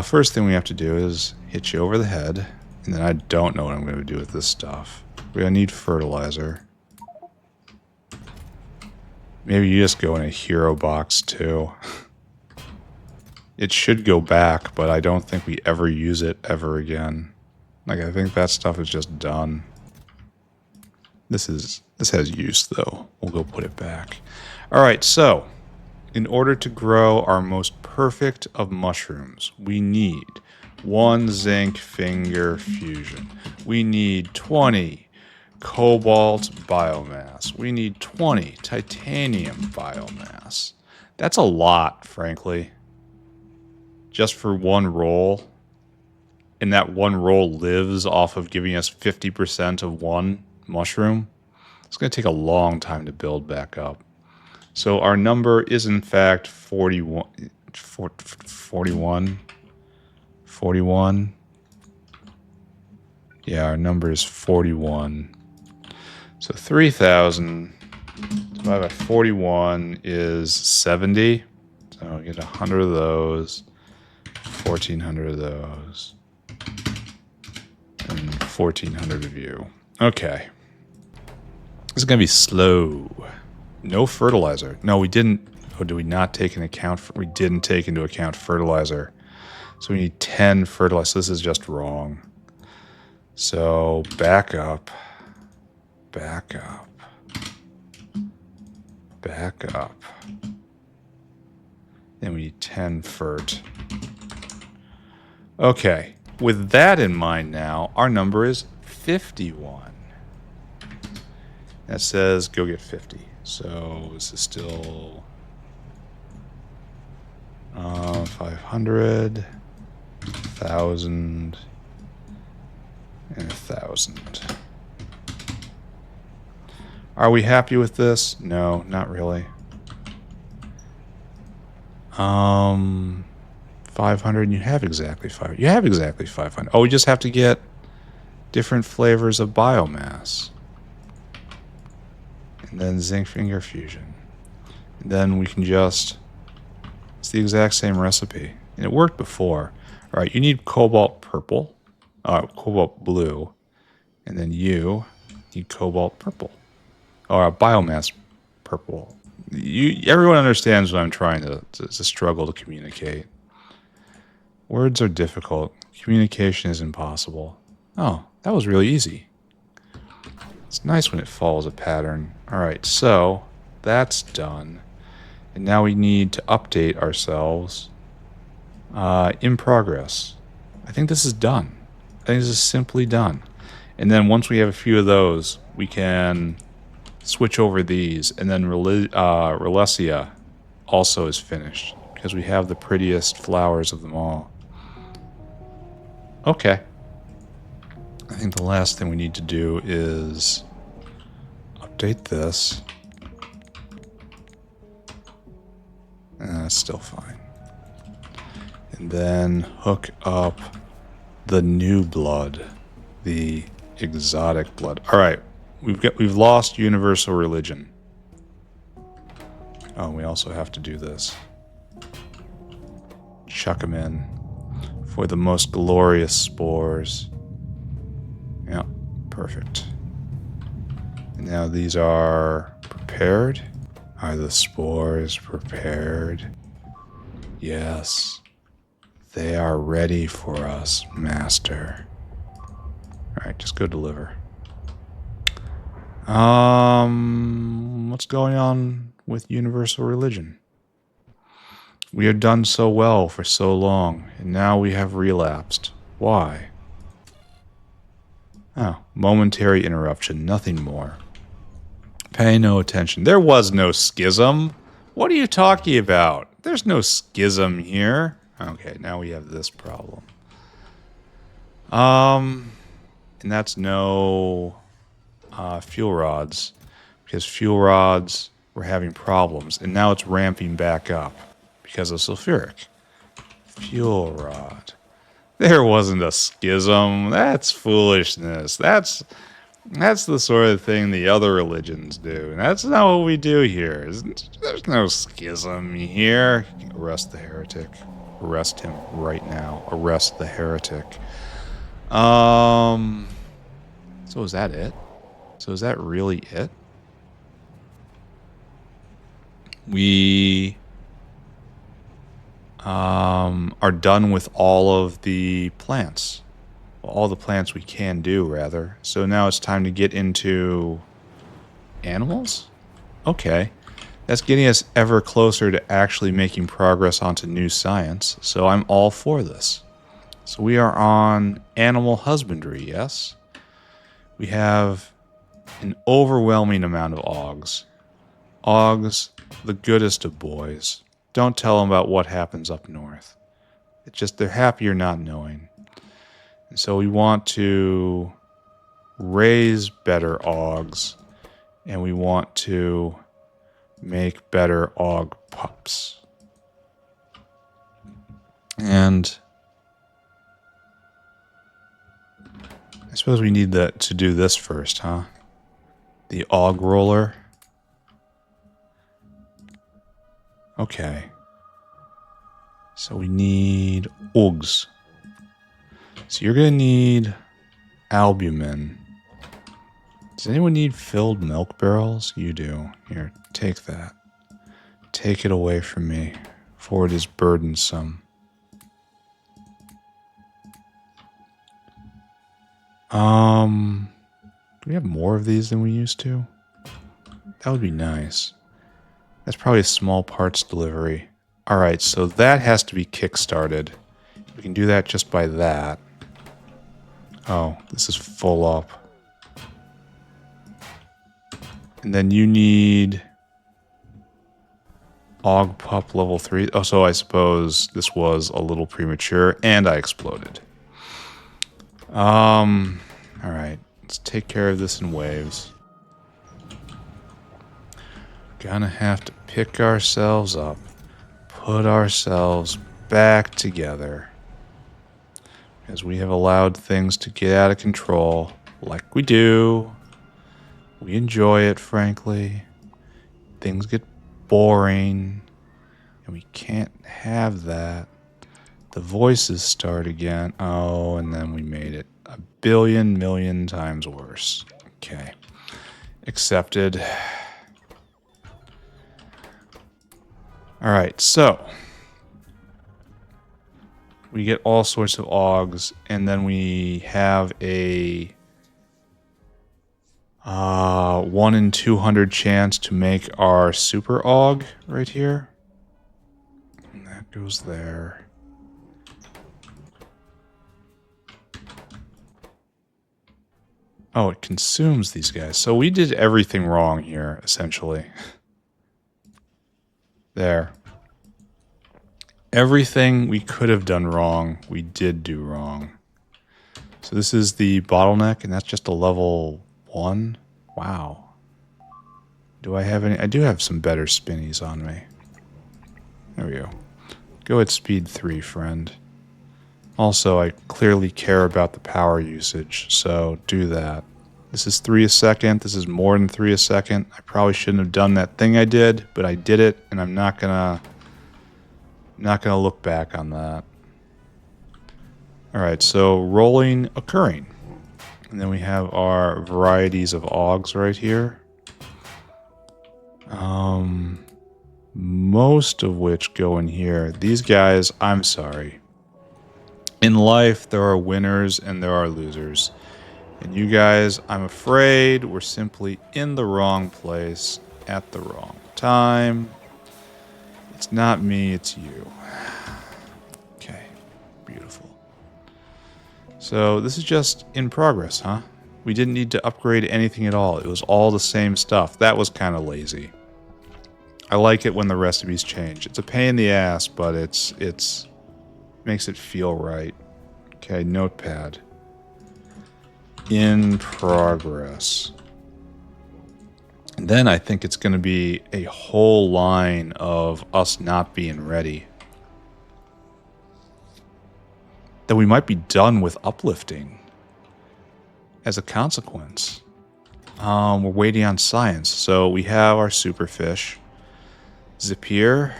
First thing we have to do is hit you over the head, and then I don't know what I'm going to do with this stuff. We're going to need fertilizer. Maybe you just go in a hero box, too. It should go back, but I don't think we ever use it ever again. Like, I think that stuff is just done. This has use, though. We'll go put it back. Alright, so, in order to grow our most perfect of mushrooms, we need 1 zinc finger fusion. We need 20 cobalt biomass. We need 20 titanium biomass. That's a lot, frankly. Just for one roll. And that one roll lives off of giving us 50% of one mushroom. It's going to take a long time to build back up. So our number is in fact 41. 41. Yeah, our number is 41. So 3,000 divided by 41 is 70. So we get 100 of those, 1,400 of those, and 1,400 of you. Okay. This is going to be slow. No fertilizer. No, we didn't. Oh, did we not take into account? We didn't take into account fertilizer. So we need 10 fertilizer. So this is just wrong. So back up. Back up. Back up. Then we need 10 fert. Okay. With that in mind now, our number is 51. That says go get 50. So this is still 500, 1,000, and 1,000. Are we happy with this? No, not really. 500, you have exactly 500. You have exactly 500. Oh, we just have to get different flavors of biomass. And then zinc finger fusion. And then we can just... It's the exact same recipe. And it worked before. Alright, you need cobalt purple. Cobalt blue. And then you need cobalt purple. or a biomass purple. Everyone understands what I'm trying to struggle to communicate. Words are difficult. Communication is impossible. Oh, that was really easy. It's nice when it follows a pattern. Alright, so that's done. And now we need to update ourselves. In progress. I think this is done. I think this is simply done. And then once we have a few of those, we can switch over these. And then Ralesia also is finished because we have the prettiest flowers of them all. Okay. I think the last thing we need to do is update this. That's still fine. And then hook up the new blood, the exotic blood. All right, we've lost universal religion. Oh, we also have to do this. Chuck them in for the most glorious spores. Yeah, perfect. And now these are prepared. Are the spores prepared? Yes. They are ready for us, Master. Alright, just go deliver. What's going on with universal religion? We have done so well for so long, and now we have relapsed. Why? Oh, momentary interruption, nothing more. Pay no attention. There was no schism. What are you talking about? There's no schism here. Okay, now we have this problem. And that's no fuel rods, because fuel rods were having problems, and now it's ramping back up because of sulfuric. Fuel rod. There wasn't a schism. That's foolishness. That's the sort of thing the other religions do. And that's not what we do here. There's no schism here. Arrest the heretic. Arrest him right now. Arrest the heretic. So is that it? So is that really it? We are done with all of the plants. All the plants we can do, rather. So now it's time to get into animals? Okay. That's getting us ever closer to actually making progress onto new science, so I'm all for this. So we are on animal husbandry, yes? We have an overwhelming amount of Augs. Augs, the goodest of boys. Don't tell them about what happens up north. It's just they're happier not knowing. And so we want to raise better Augs, and we want to make better Aug pups. And I suppose we need to do this first, huh? The Aug roller. Okay. So we need Augs. So you're going to need albumin. Does anyone need filled milk barrels? You do. Here, take that. Take it away from me, for it is burdensome. Do we have more of these than we used to? That would be nice. That's probably a small parts delivery. Alright, so that has to be kick-started. We can do that just by that. Oh, this is full up. And then you need Aug Pup level 3. Oh, so I suppose this was a little premature, and I exploded. Alright, let's take care of this in waves. Gonna have to pick ourselves up, put ourselves back together. As we have allowed things to get out of control, like we do. We enjoy it, frankly. Things get boring, and we can't have that. The voices start again. Oh, and then we made it a billion million times worse. Okay. Accepted. All right, so we get all sorts of Augs, and then we have a 1 in 200 chance to make our super Aug right here. And that goes there. Oh, it consumes these guys. So we did everything wrong here, essentially. There. Everything we could have done wrong, we did do wrong. So this is the bottleneck, and that's just a level 1. Wow. Do I have any? I do have some better spinnies on me. There we go. Go at speed 3, friend. Also, I clearly care about the power usage, so do that. This is 3 a second. This is more than 3 a second. I probably shouldn't have done that thing I did, but I did it, and I'm not gonna look back on that. All right, so rolling, occurring. And then we have our varieties of Augs right here. Most of which go in here. These guys, I'm sorry. In life, there are winners and there are losers. And you guys, I'm afraid we're simply in the wrong place at the wrong time. It's not me, it's you. Okay, beautiful. So this is just in progress, huh? We didn't need to upgrade anything at all. It was all the same stuff. That was kind of lazy. I like it when the recipes change. It's a pain in the ass, but it's makes it feel right. Okay, notepad. In progress. And then I think it's going to be a whole line of us not being ready. That we might be done with uplifting as a consequence. We're waiting on science. So we have our superfish. Zapier.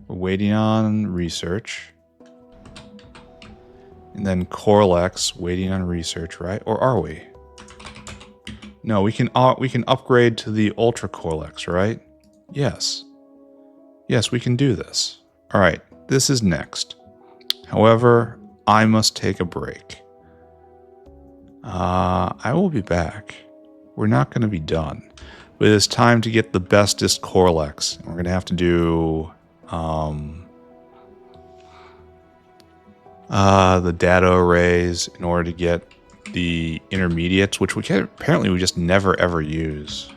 We're waiting on research. And then Korlex, waiting on research, right? Or are we? No, we can upgrade to the Ultra Korlex, right? Yes. Yes, we can do this. All right, this is next. However, I must take a break. I will be back. We're not going to be done. But it's time to get the bestest Korlex. And we're going to have to do the data arrays in order to get the intermediates, which we just never ever use.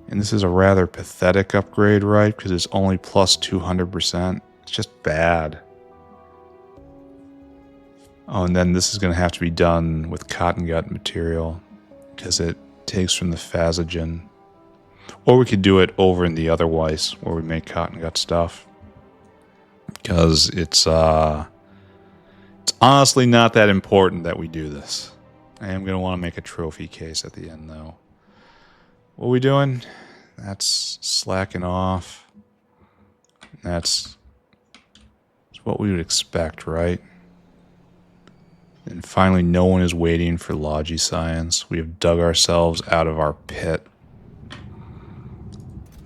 And this is a rather pathetic upgrade, right? Because it's only plus 200%. It's just bad. Oh, and then this is going to have to be done with cotton gut material because it takes from the phagogen. Or we could do it over in the other Weiss where we make cotton gut stuff. Because it's honestly not that important that we do this. I am going to want to make a trophy case at the end, though. What are we doing? That's slacking off. That's what we would expect, right? And finally, no one is waiting for Logi Science. We have dug ourselves out of our pit.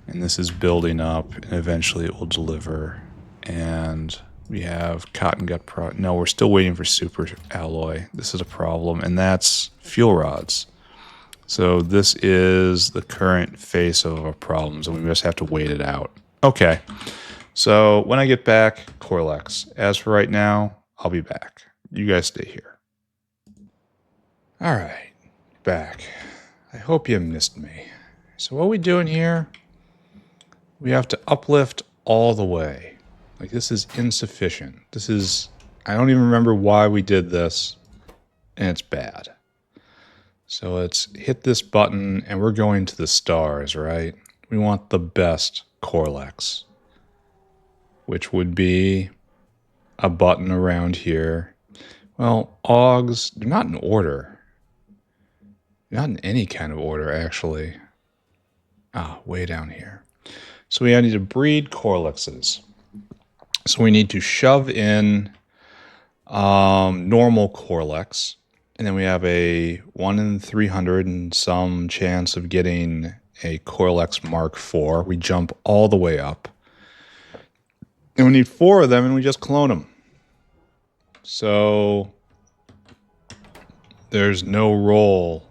And this is building up, and eventually it will deliver. And we have cotton gut no, we're still waiting for super alloy. This is a problem, and that's fuel rods. So this is the current face of our problems, and we just have to wait it out. Okay, so when I get back, Korlex. As for right now, I'll be back. You guys stay here. All right, back. I hope you missed me. So what are we doing here? We have to uplift all the way. Like, this is insufficient. This is, I don't even remember why we did this, and it's bad. So let's hit this button, and we're going to the stars, right? We want the best Korlex, which would be a button around here. Well, Augs, they're not in order. Not in any kind of order, actually. Way down here. So we need to breed Korlexes. So we need to shove in normal Korlex. And then we have a 1 in 300 and some chance of getting a Korlex Mk4. We jump all the way up. And we need 4 of them, and we just clone them. So there's no role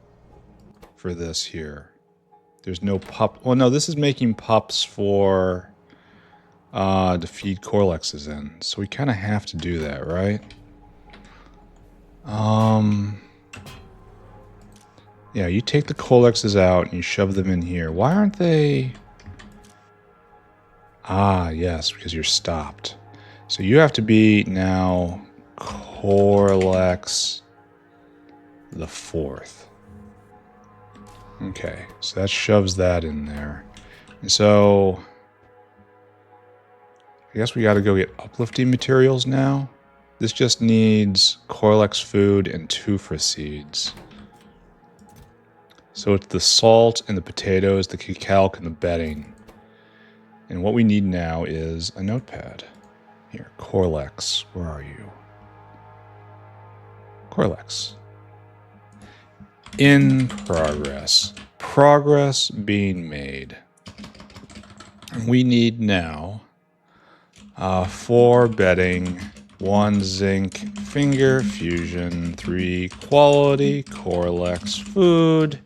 for this here. There's no pup. Well, no, this is making pups for to feed Korlexes in. So we kind of have to do that, right? Yeah, you take the Korlexes out and you shove them in here. Why aren't they... Ah, yes, because you're stopped. So you have to be now Korlex the 4th. Okay, so that shoves that in there. And so I guess we got to go get uplifting materials now. This just needs Korlex food and tufa seeds. So it's the salt and the potatoes, the cacao and the bedding. And what we need now is a notepad. Here, Korlex, where are you? Korlex. In progress. Progress being made. We need now 4 bedding, 1 zinc finger fusion, 3 quality Korlex food,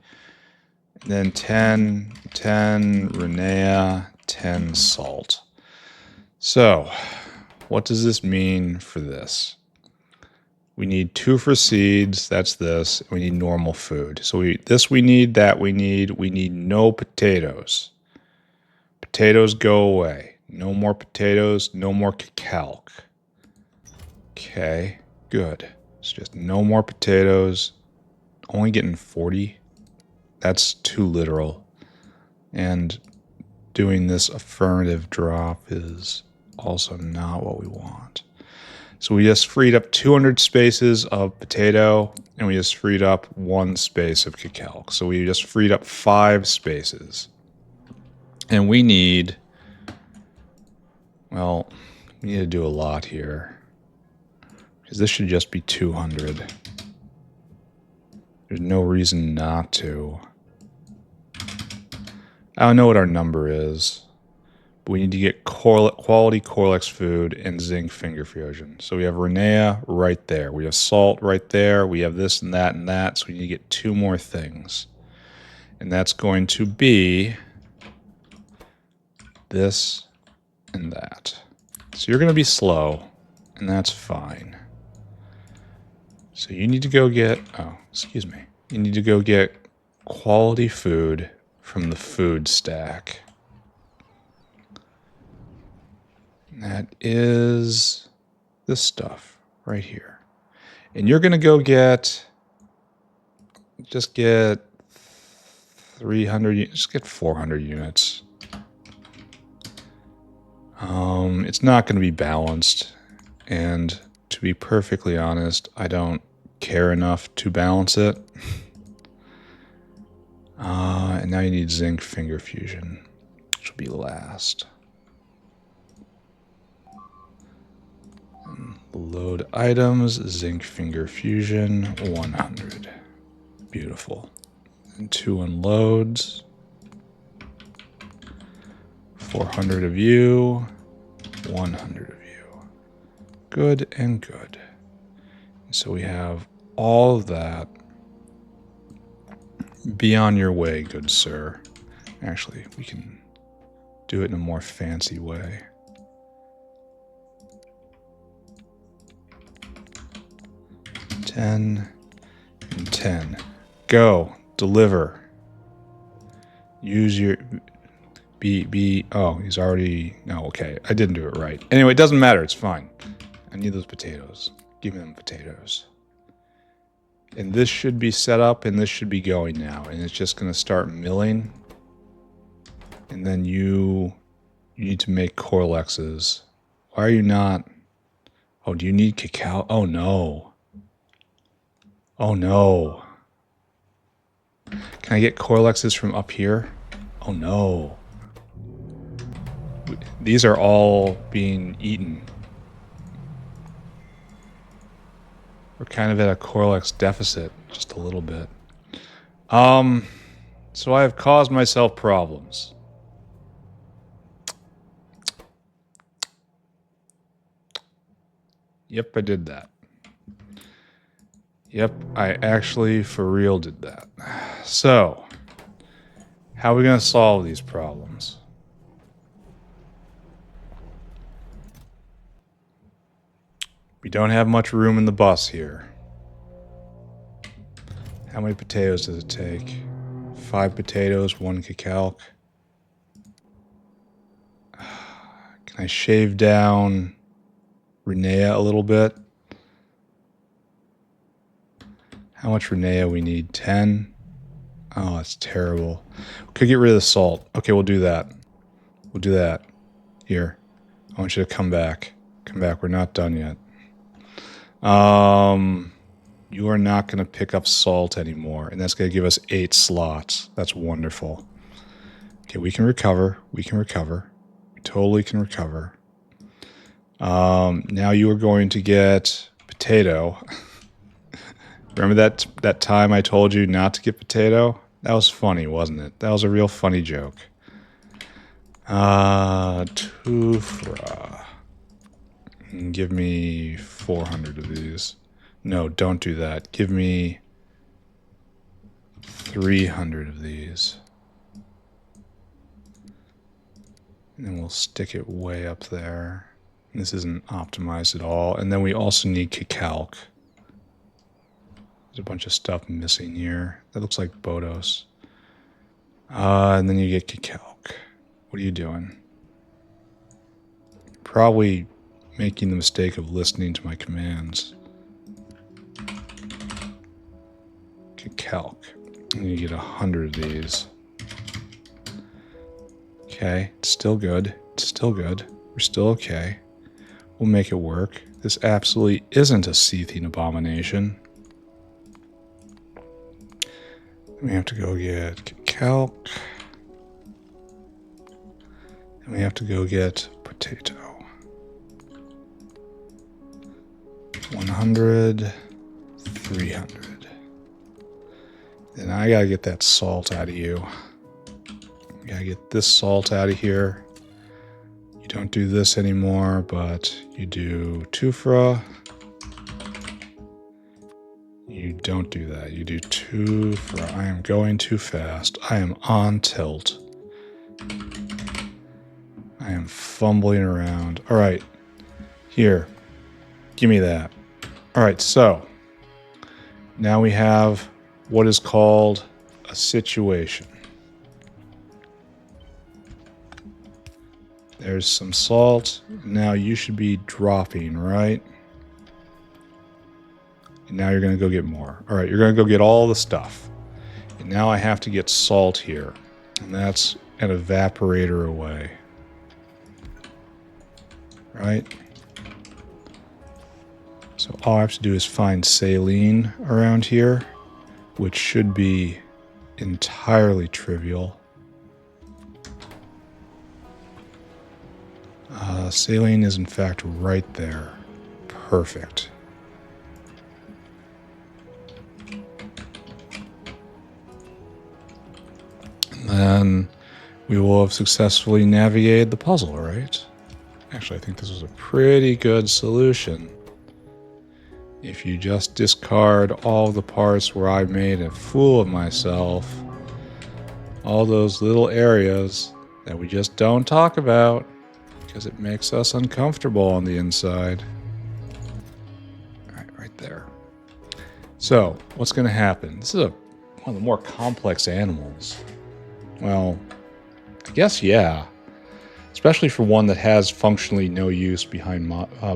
then 10 Ralesia, 10 salt. So, what does this mean for this? We need tufa seeds, that's this. We need normal food. So we need, that we need. We need no potatoes. Potatoes go away. No more potatoes, no more cacao. Okay, good. It's just no more potatoes. Only getting 40. That's too literal. And doing this affirmative drop is also not what we want. So we just freed up 200 spaces of potato, and we just freed up 1 space of cacao. So we just freed up 5 spaces. And we need, well, we need to do a lot here. Because this should just be 200. There's no reason not to. I don't know what our number is. But we need to get quality Korlex food and zinc finger fusion. So we have Ralesia right there. We have salt right there. We have this and that and that. So we need to get 2 more things. And that's going to be this and that. So you're going to be slow, and that's fine. So you need to go get, oh, excuse me. You need to go get quality food from the food stack. That is this stuff right here. And you're going to go get, just get 300, just get 400 units. It's not going to be balanced. And to be perfectly honest, I don't care enough to balance it. And now you need zinc finger fusion, which will be last. Load items, zinc finger fusion, 100. Beautiful. And 2 unloads. 400 of you, 100 of you. Good and good. So we have all of that. Be on your way, good sir. Actually, we can do it in a more fancy way. $10 and 10. Go. Deliver. Use your... Oh, he's already... No, okay. I didn't do it right. Anyway, it doesn't matter. It's fine. I need those potatoes. Give me them potatoes. And this should be set up, and this should be going now. And it's just going to start milling. And then you need to make Korlexes. Why are you not... Oh, do you need cacao? Oh, no. Oh, no. Can I get Korlexes from up here? Oh, no. These are all being eaten. We're kind of at a Korlex deficit, just a little bit. So I have caused myself problems. Yep, I did that. Yep, I actually for real did that. So, how are we going to solve these problems? We don't have much room in the bus here. How many potatoes does it take? 5 potatoes, 1 cacao. Can I shave down Renea a little bit? How much Renea we need? 10? Oh, that's terrible. We could get rid of the salt. Okay, we'll do that. We'll do that. Here. I want you to come back. Come back. We're not done yet. You are not going to pick up salt anymore, and that's going to give us 8 slots. That's wonderful. Okay, we can recover. We can recover. We totally can recover. Now you are going to get potato. Remember that time I told you not to get potato? That was funny, wasn't it? That was a real funny joke. Tufra. Give me 400 of these. No, don't do that. Give me 300 of these. And then we'll stick it way up there. This isn't optimized at all. And then we also need cacao. There's a bunch of stuff missing here. That looks like Bhoddos. And then you get cacao. What are you doing? Probably making the mistake of listening to my commands. Cacao. And you get 100 of these. Okay, it's still good. It's still good. We're still okay. We'll make it work. This absolutely isn't a seething abomination. We have to go get cacao. And we have to go get potato. 100, 300. Then I gotta get that salt out of you. We gotta get this salt out of here. You don't do this anymore, but you do Tufra. You don't do that. You do Tufra. I am going too fast. I am on tilt. I am fumbling around. All right. Here. Give me that. All right, so now we have what is called a situation. There's some salt. Now you should be dropping, right? And now you're going to go get more. All right, you're going to go get all the stuff. And now I have to get salt here. And that's an evaporator away. Right? So all I have to do is find saline around here, which should be entirely trivial. Saline is in fact right there. Perfect. And then we will have successfully navigated the puzzle, right? Actually, I think this was a pretty good solution. If you just discard all the parts where I made a fool of myself, all those little areas that we just don't talk about because it makes us uncomfortable on the inside. All right there. So, what's going to happen? This is one of the more complex animals. Well, I guess, yeah. Especially for one that has functionally no use behind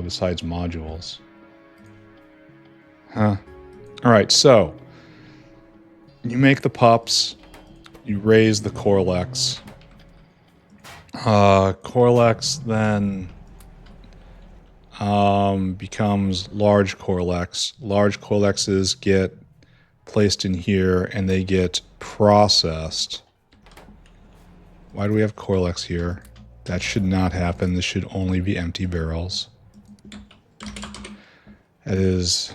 besides modules. Huh. Alright, so you make the pups, you raise the Korlex. Korlex then becomes large Korlex. Large Korlexes get placed in here and they get processed. Why do we have Korlex here? That should not happen. This should only be empty barrels. That is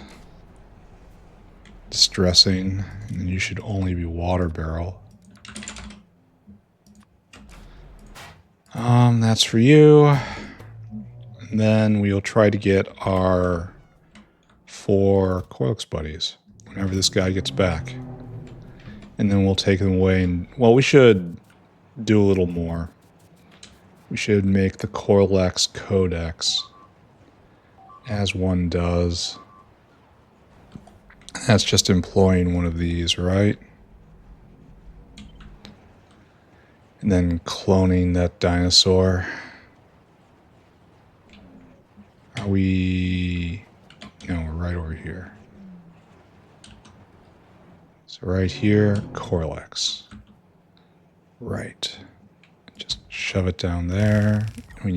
distressing, and then you should only be water barrel. That's for you. And then we'll try to get our 4 Korlex buddies whenever this guy gets back. And then we'll take them away and, well, we should do a little more. We should make the Korlex Codex, as one does. That's just employing one of these, right? And then cloning that dinosaur. Are we... No, we're right over here. So right here, Korlex. Right. Just shove it down there. I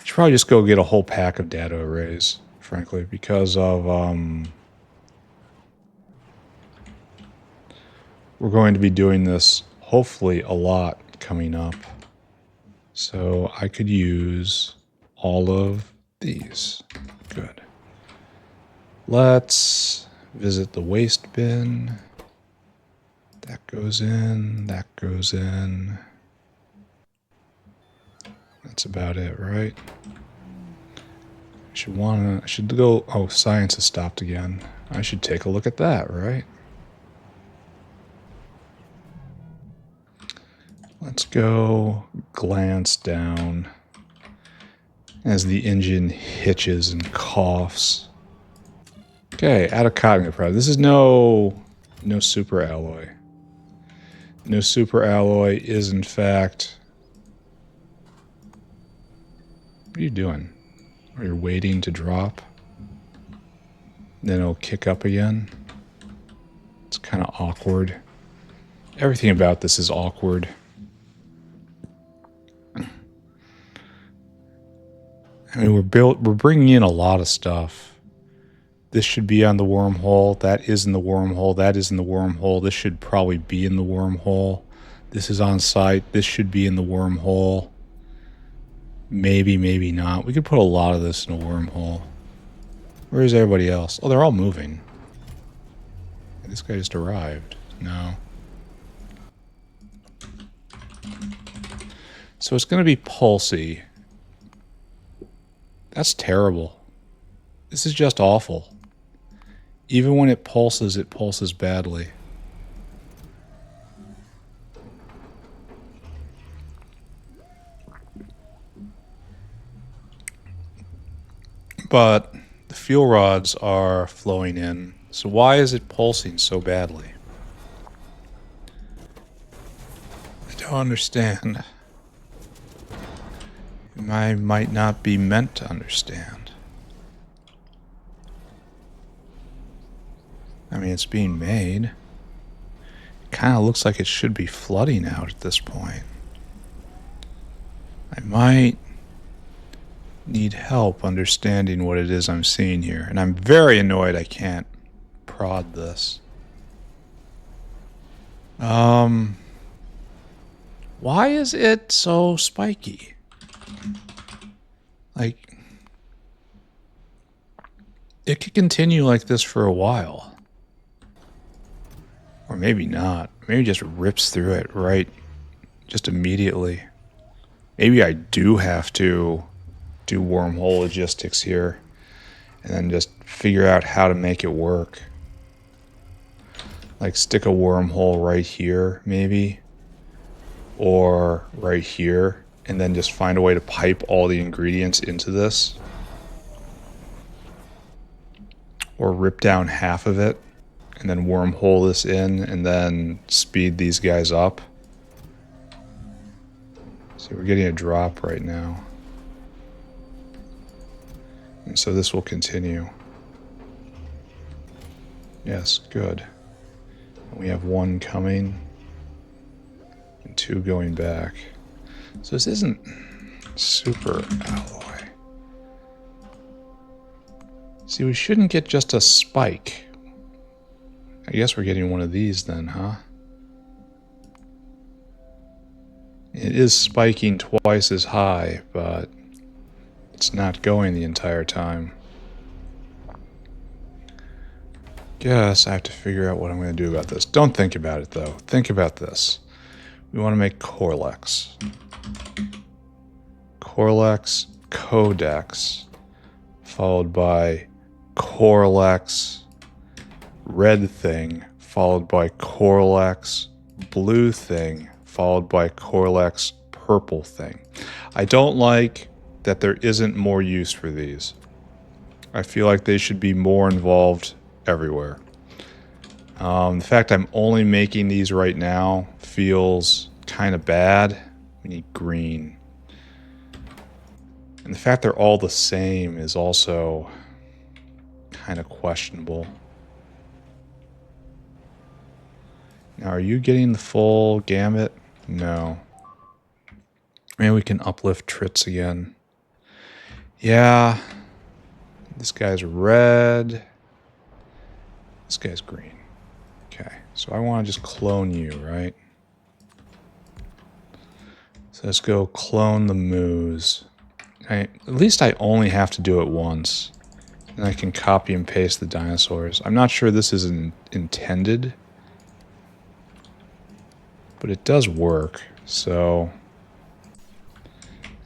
should probably just go get a whole pack of data arrays, frankly, because of, we're going to be doing this, hopefully, a lot coming up. So I could use all of these. Good. Let's visit the waste bin. That goes in, that goes in. That's about it, right? I should go, oh, science has stopped again. I should take a look at that, right? Let's go glance down as the engine hitches and coughs. Okay, out of cotton product. This is no super alloy. No super alloy is in fact... What are you doing? Are you waiting to drop? Then it'll kick up again. It's kind of awkward. Everything about this is awkward. I mean, we're bringing in a lot of stuff. This should be on the wormhole. That is in the wormhole. That is in the wormhole. This should probably be in the wormhole. This is on site. This should be in the wormhole. Maybe, maybe not. We could put a lot of this in a wormhole. Where is everybody else? Oh, they're all moving. This guy just arrived. No. So it's going to be pulsy. That's terrible. This is just awful. Even when it pulses badly. But the fuel rods are flowing in. So why is it pulsing so badly? I don't understand. I might not be meant to understand. I mean, it's being made. It kind of looks like it should be flooding out at this point. I might need help understanding what it is I'm seeing here. And I'm very annoyed I can't prod this. Why is it so spiky? Like, it could continue like this for a while. Or maybe not. Maybe it just rips through it right just immediately. Maybe I do have to do wormhole logistics here and then just figure out how to make it work. Like stick a wormhole right here, maybe. Or right here. And then just find a way to pipe all the ingredients into this. Or rip down half of it and then wormhole this in and then speed these guys up. So we're getting a drop right now. And so this will continue. Yes, good. We have 1 coming and 2 going back. So this isn't super alloy. See, we shouldn't get just a spike. I guess we're getting one of these then, huh? It is spiking twice as high, but it's not going the entire time. guess I have to figure out what I'm going to do about this. Don't think about it, though. Think about this. We want to make Korlex. Korlex Codex, followed by Korlex Red Thing, followed by Korlex Blue Thing, followed by Korlex Purple Thing. I don't like that there isn't more use for these. I feel like they should be more involved everywhere. The fact I'm only making these right now feels kind of bad. We need green. And the fact they're all the same is also kind of questionable. Now, are you getting the full gamut? No. Maybe we can uplift Trits again. Yeah. This guy's red. This guy's green. Okay, so I want to just clone you, right? So let's go clone the moose. At least I only have to do it once. And I can copy and paste the dinosaurs. I'm not sure this is intended. But it does work, so...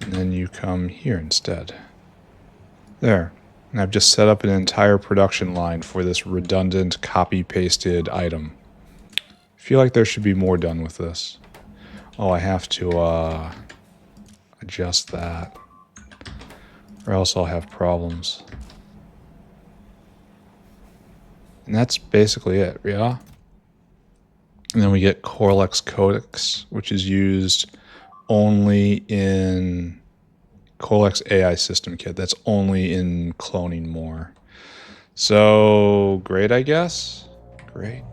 And then you come here instead. There. And I've just set up an entire production line for this redundant copy-pasted item. I feel like there should be more done with this. Oh, I have to adjust that. Or else I'll have problems. And that's basically it, yeah? And then we get Korlex Codex, which is used only in Korlex AI System Kit. That's only in cloning more. So, great, I guess? Great.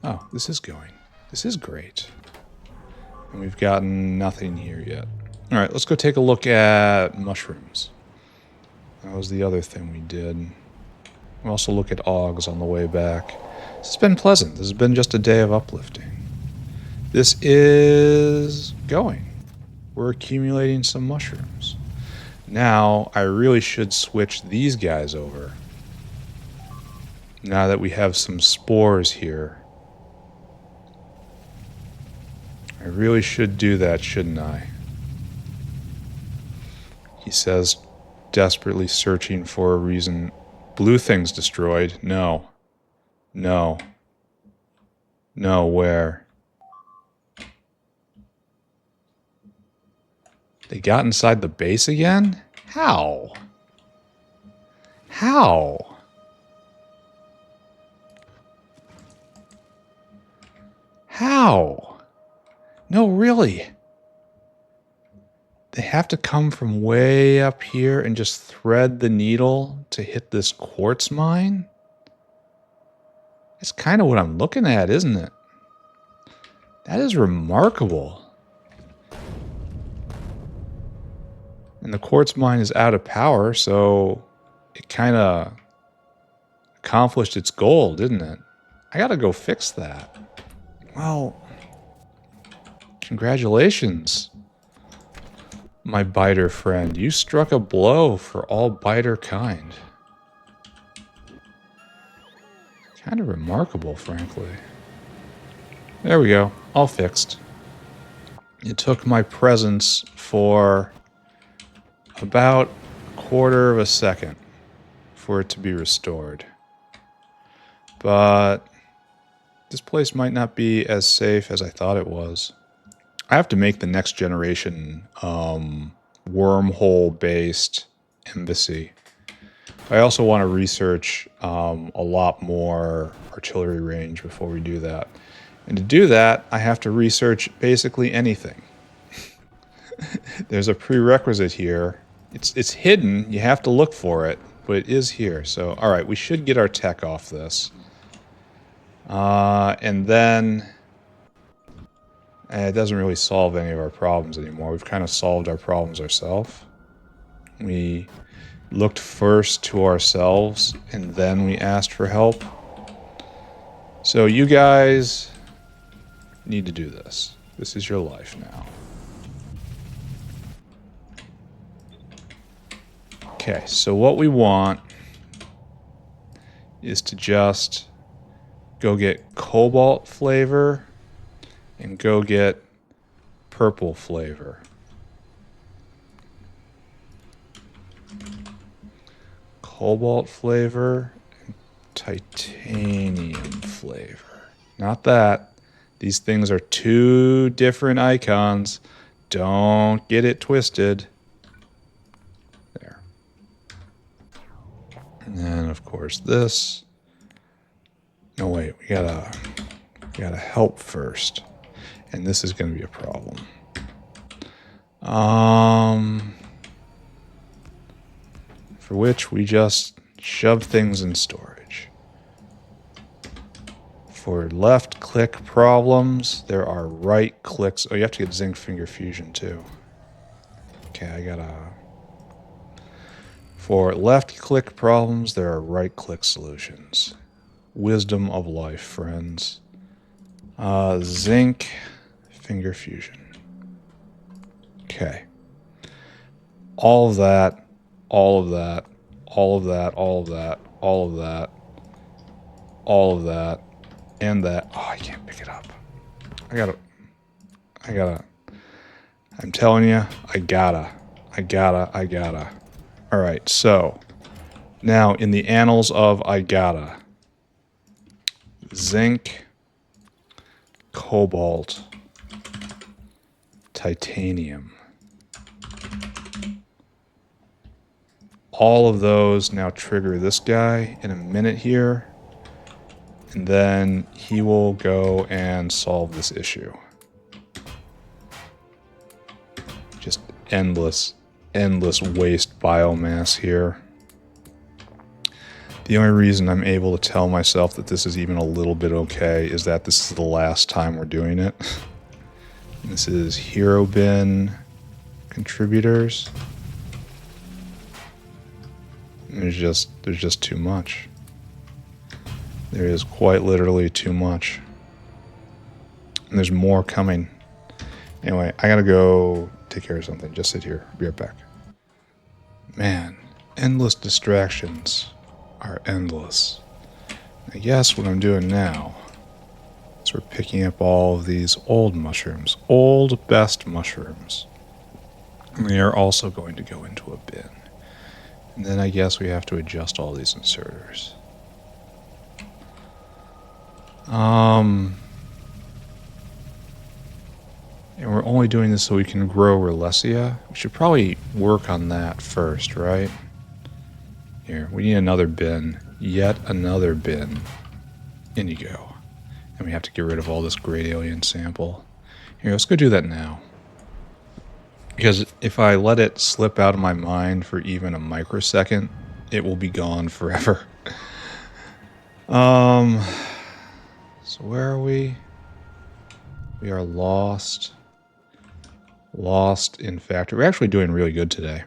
Oh, this is going. This is great. And we've gotten nothing here yet. Alright, let's go take a look at mushrooms. That was the other thing we did. We'll also look at Augs on the way back. This has been pleasant. This has been just a day of uplifting. This is going. We're accumulating some mushrooms. Now, I really should switch these guys over. Now that we have some spores here. I really should do that, shouldn't I? He says, desperately searching for a reason. Blue thing's destroyed. No. No. No, where? They got inside the base again? How? How? How? No, really. They have to come from way up here and just thread the needle to hit this quartz mine? That's kind of what I'm looking at, isn't it? That is remarkable. And the quartz mine is out of power, so it kind of accomplished its goal, didn't it? I gotta go fix that. Well, congratulations, my biter friend. You struck a blow for all biter kind. Kind of remarkable, frankly. There we go. All fixed. It took my presence for about a quarter of a second for it to be restored. But this place might not be as safe as I thought it was. I have to make the next generation wormhole-based embassy. I also want to research a lot more artillery range before we do that. And to do that, I have to research basically anything. There's a prerequisite here. It's hidden. You have to look for it, but it is here. So, all right, we should get our tech off this. And then it doesn't really solve any of our problems anymore. We've kind of solved our problems ourselves. We looked first to ourselves, and then we asked for help. So you guys need to do this. This is your life now. Okay, so what we want is to just go get cobalt flavor and go get purple flavor. Cobalt flavor and titanium flavor. Not that. These things are two different icons. Don't get it twisted. There. And then, of course, this. No, wait. We gotta help first. And this is going to be a problem. For which we just shove things in storage. For left click problems, there are right clicks. Oh, you have to get zinc finger fusion too. Okay, For left click problems, there are right click solutions. Wisdom of life, friends. Zinc finger fusion. Okay. All of that, all of that, all of that, all of that, all of that, all of that, and that. Oh, I can't pick it up. I gotta. I'm telling you, I gotta. All right, so now in the annals of I gotta. Zinc, cobalt, titanium. All of those now trigger this guy in a minute here. And then he will go and solve this issue. Just endless waste biomass here. The only reason I'm able to tell myself that this is even a little bit okay is that this is the last time we're doing it. This is Hero Bin contributors. There's just too much. There is quite literally too much. And there's more coming. Anyway, I gotta go take care of something. Just sit here. Be right back. Man, endless distractions are endless. I guess what I'm doing now is we're picking up all of these old mushrooms. Old best mushrooms. And they are also going to go into a bin. And then I guess we have to adjust all these inserters. And we're only doing this so we can grow Ralesia. We should probably work on that first, right? Here, we need another bin. Yet another bin. In you go. And we have to get rid of all this great alien sample. Here, let's go do that now. Because if I let it slip out of my mind for even a microsecond, it will be gone forever. So where are we? We are lost. Lost in Factorio. We're actually doing really good today.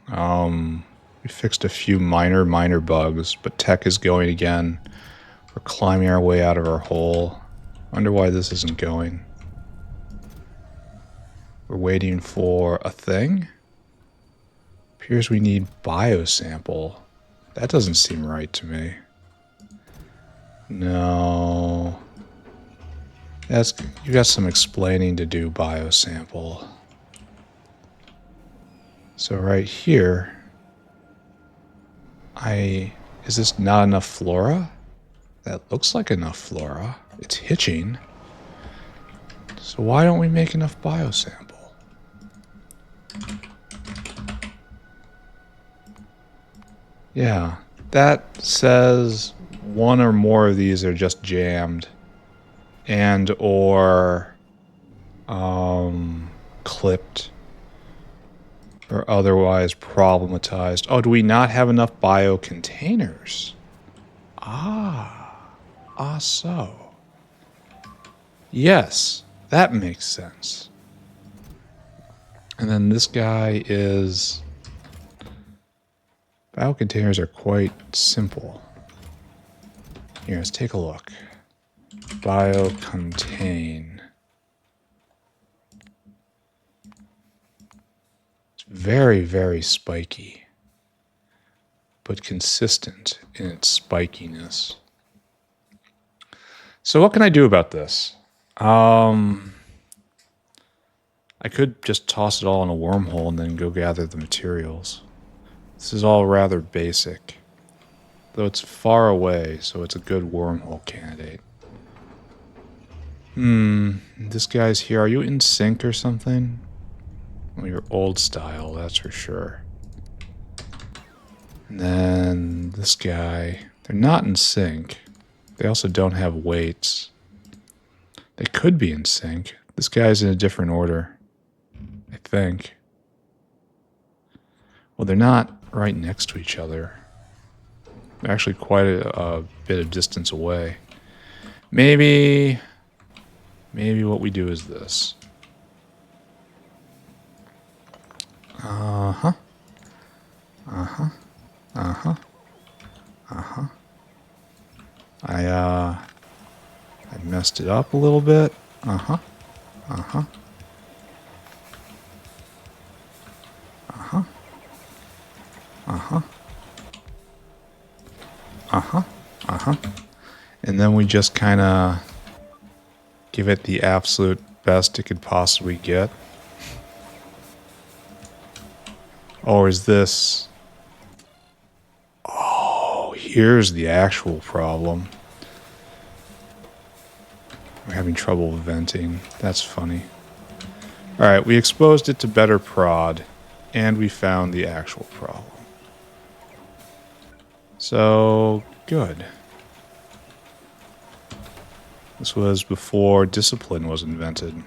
We fixed a few minor bugs, but tech is going again. We're climbing our way out of our hole. Wonder why this isn't going. We're waiting for a thing. Appears we need biosample. That doesn't seem right to me. No. You got some explaining to do, biosample. So right here, is this not enough flora? That looks like enough flora. It's hitching. So why don't we make enough biosample? Yeah, that says one or more of these are just jammed and or clipped or otherwise problematized. Oh, do we not have enough bio containers? So. Yes, that makes sense. And then this guy is... Bio containers are quite simple. Here, let's take a look. Bio contain. It's very, very spiky. but consistent in its spikiness. So what can I do about this? I could just toss it all in a wormhole and then go gather the materials. This is all rather basic, though it's far away, so it's a good wormhole candidate. This guy's here. Are you in sync or something? Well, you're old style, that's for sure. And then this guy, they're not in sync. They also don't have weights. They could be in sync. This guy's in a different order, I think. Well, they're not right next to each other. They're actually quite a bit of distance away. Maybe what we do is this. I messed it up a little bit. And then we just kind of give it the absolute best it could possibly get. Or is this... Oh, here's the actual problem. We're having trouble venting. That's funny. Alright, we exposed it to better prod, and we found the actual problem. So, good. This was before discipline was invented.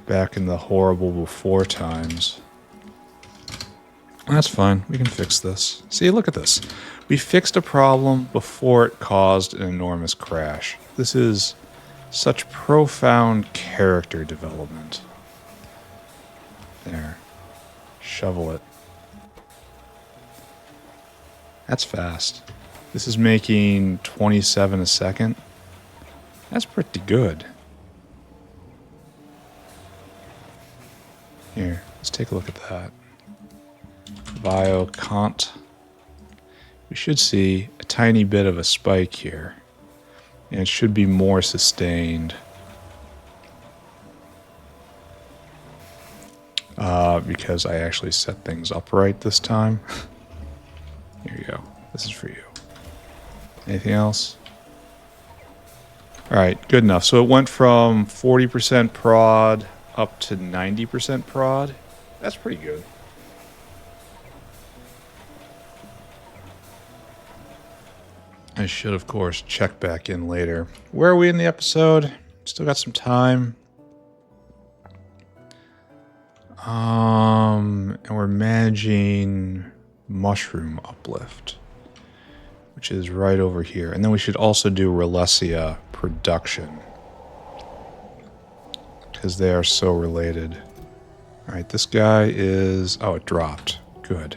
Back in the horrible before times. That's fine. We can fix this. See, look at this. We fixed a problem before it caused an enormous crash. This is such profound character development. There. Shovel it. That's fast. This is making 27 a second. That's pretty good. Here, let's take a look at that. Biocont. We should see a tiny bit of a spike here. And it should be more sustained. Because I actually set things up right this time. Here you go. This is for you. Anything else? Alright, good enough. So it went from 40% prod up to 90% prod. That's pretty good. I should, of course, check back in later. Where are we in the episode? Still got some time. And we're managing mushroom uplift, which is right over here. And then we should also do Ralesia production, because they are so related. All right, this guy is... Oh, it dropped. Good.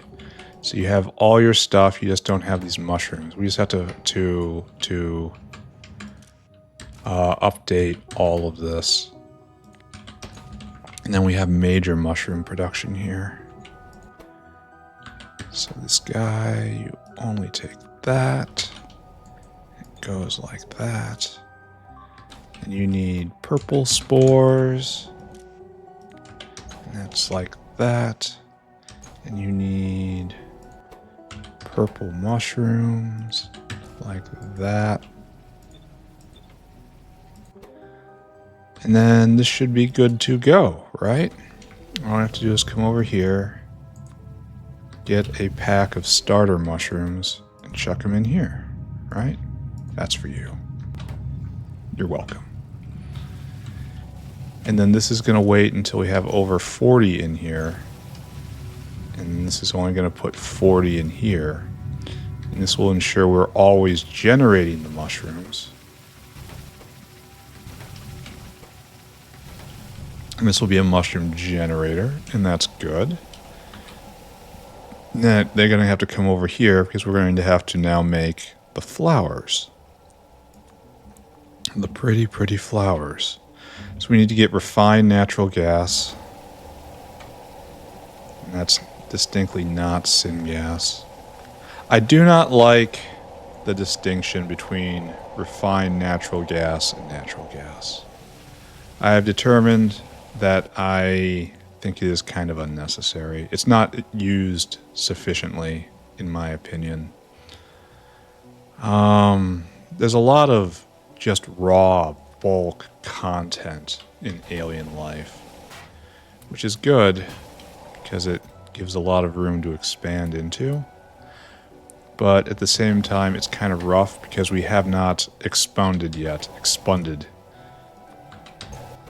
So you have all your stuff, you just don't have these mushrooms. We just have to update all of this. And then we have major mushroom production here. So this guy, you only take that. It goes like that. And you need purple spores. And that's like that. And you need purple mushrooms like that. And then this should be good to go, right? All I have to do is come over here, get a pack of starter mushrooms, and chuck them in here, right? That's for you. You're welcome. And then this is going to wait until we have over 40 in here. And this is only going to put 40 in here. And this will ensure we're always generating the mushrooms. And this will be a mushroom generator, and that's good. Then they're going to have to come over here because we're going to have to now make the flowers. The pretty, pretty flowers. So we need to get refined natural gas. And distinctly not syngas. I do not like the distinction between refined natural gas and natural gas. I have determined that I think it is kind of unnecessary. It's not used sufficiently, in my opinion. There's a lot of just raw bulk content in alien life, which is good because it gives a lot of room to expand into. But at the same time, it's kind of rough because we have not expanded yet. Expanded.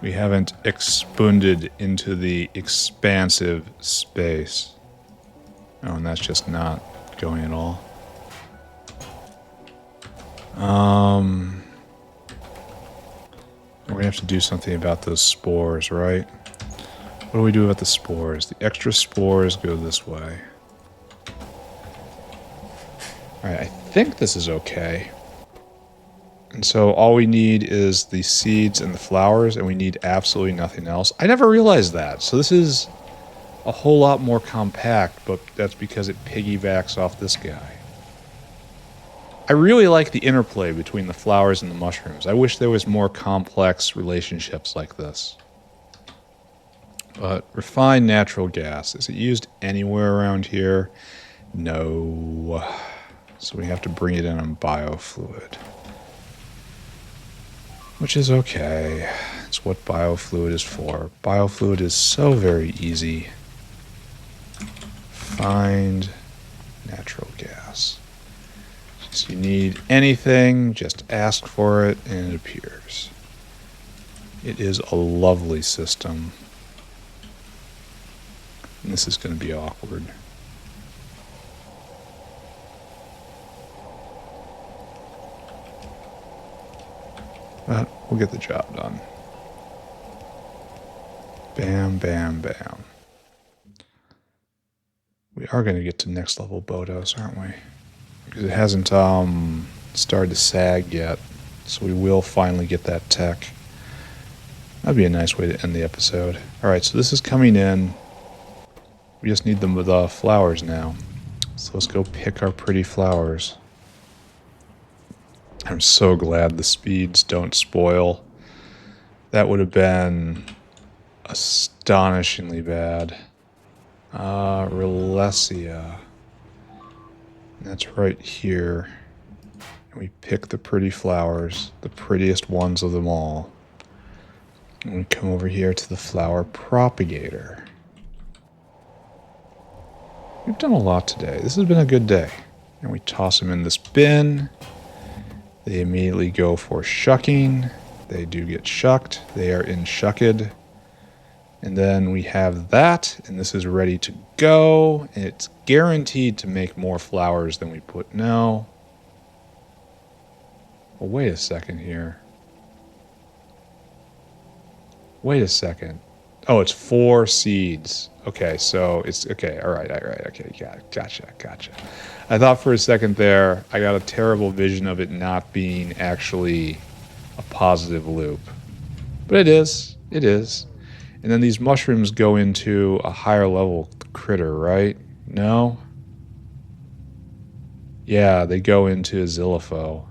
We haven't expanded into the expansive space. Oh, and that's just not going at all. We're gonna have to do something about those spores, right? What do we do about the spores? The extra spores go this way. Alright, I think this is okay. And so all we need is the seeds and the flowers, and we need absolutely nothing else. I never realized that. So this is a whole lot more compact, but that's because it piggybacks off this guy. I really like the interplay between the flowers and the mushrooms. I wish there was more complex relationships like this. But refined natural gas, is it used anywhere around here? No. So we have to bring it in on biofluid. Which is okay. It's what biofluid is for. Biofluid is so very easy. Find natural gas. So you need anything, just ask for it and it appears. It is a lovely system. And this is going to be awkward. But we'll get the job done. Bam, bam, bam. We are going to get to next level Bhoddos, aren't we? Because it hasn't started to sag yet. So we will finally get that tech. That'd be a nice way to end the episode. Alright, so this is coming in. We just need them with flowers now. So let's go pick our pretty flowers. I'm so glad the speeds don't spoil. That would have been astonishingly bad. Ralesia. That's right here. And we pick the pretty flowers, the prettiest ones of them all. And we come over here to the flower propagator. We've done a lot today. This has been a good day. And we toss them in this bin. They immediately go for shucking. They do get shucked. They are in shucked. And then we have that, and this is ready to go. And it's guaranteed to make more flowers than we put now. Well, wait a second here. Wait a second. Oh, it's 4 seeds. Okay, so it's okay. All right. Okay, gotcha. I thought for a second there, I got a terrible vision of it not being actually a positive loop. But it is. And then these mushrooms go into a higher level critter, right? No? Yeah, they go into Zillipho.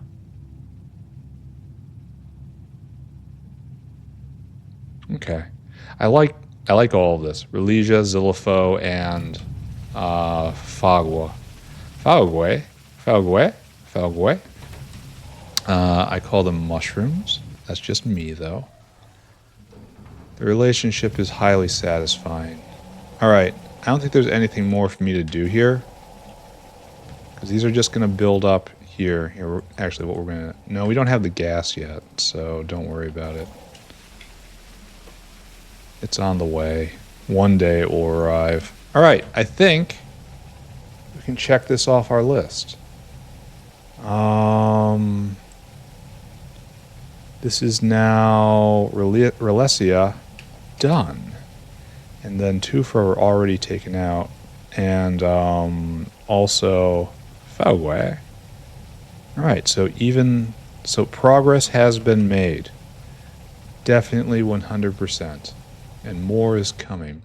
Okay. I like all of this. Ralesia, Zillipho, and Fawogae. Fawogae. I call them mushrooms. That's just me, though. The relationship is highly satisfying. Alright, I don't think there's anything more for me to do here. Because these are just going to build up here. Actually, what we're going to... No, we don't have the gas yet, so don't worry about it. It's on the way. One day it will arrive. Alright, I think we can check this off our list. This is now Ralesia done. And then 2 are already taken out. And also Fawogae. Alright, so progress has been made. Definitely 100%. And more is coming.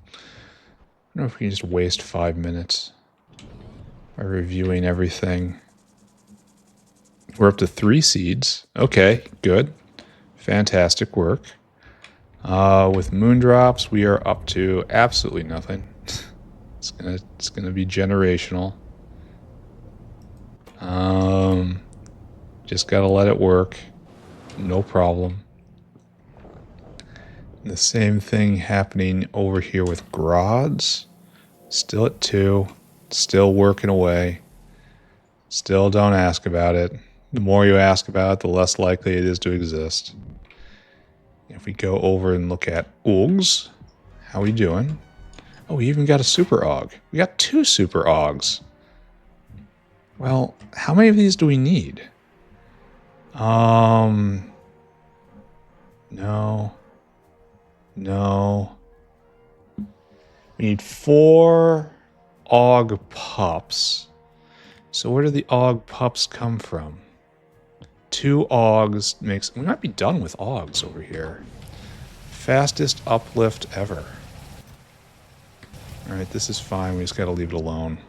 I don't know if we can just waste 5 minutes by reviewing everything. We're up to 3 seeds. Okay, good. Fantastic work. With moondrops, we are up to absolutely nothing. It's gonna be generational. Just gotta let it work. No problem. And the same thing happening over here with Grods. Still at 2. Still working away. Still don't ask about it. The more you ask about it, the less likely it is to exist. If we go over and look at Augs, how we doing? Oh, we even got a super Aug. We got 2 super Augs. Well, how many of these do we need? No. We need 4 Auog pups. So where do the Auog pups come from? 2 Augs makes... We might be done with Augs over here. Fastest uplift ever. Alright, this is fine. We just gotta leave it alone.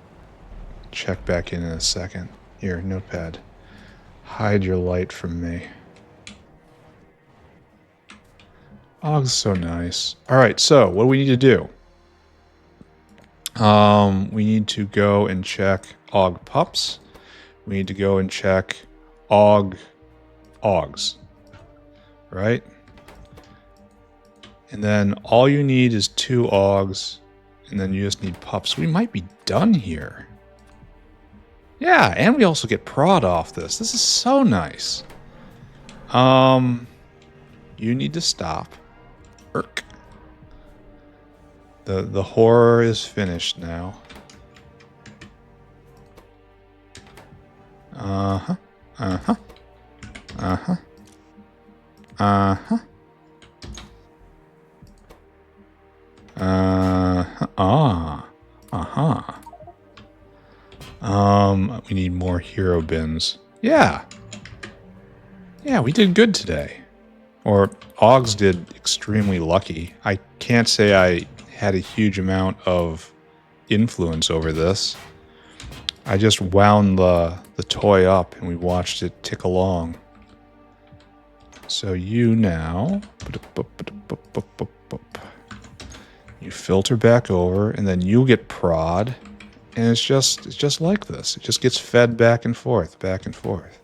Check back in a second. Here, notepad. Hide your light from me. Aug's so nice. Alright, so what do we need to do? We need to go and check Auog pups. We need to go and check Augs. Right? And then all you need is 2 Augs, and then you just need pups. We might be done here. Yeah, and we also get prod off this. This is so nice. You need to stop. Irk. The horror is finished now. Uh-huh. Uh-huh. Uh-huh. Uh-huh. We need more hero bins. Yeah. Yeah, we did good today. Or Augs did extremely lucky. I can't say I had a huge amount of influence over this. I just wound the toy up and we watched it tick along. So you now... You filter back over, and then you get prod, and it's just like this. It just gets fed back and forth, back and forth.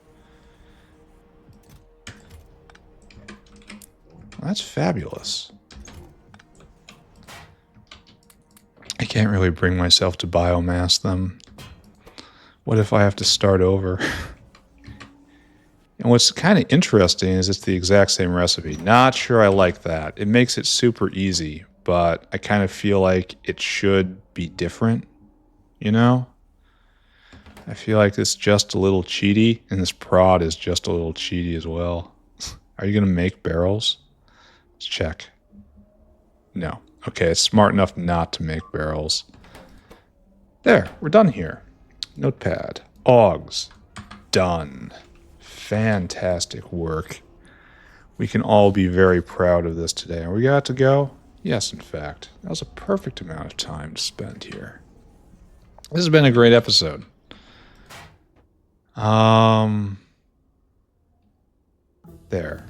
Well, that's fabulous. I can't really bring myself to biomass them. What if I have to start over? And what's kind of interesting is it's the exact same recipe. Not sure I like that. It makes it super easy, but I kind of feel like it should be different, you know? I feel like it's just a little cheaty, and this prod is just a little cheaty as well. Are you going to make barrels? Let's check. No. Okay, it's smart enough not to make barrels. There, we're done here. Notepad. Augs. Done. Fantastic work. We can all be very proud of this today. Are we got to go? Yes, in fact. That was a perfect amount of time to spend here. This has been a great episode. There.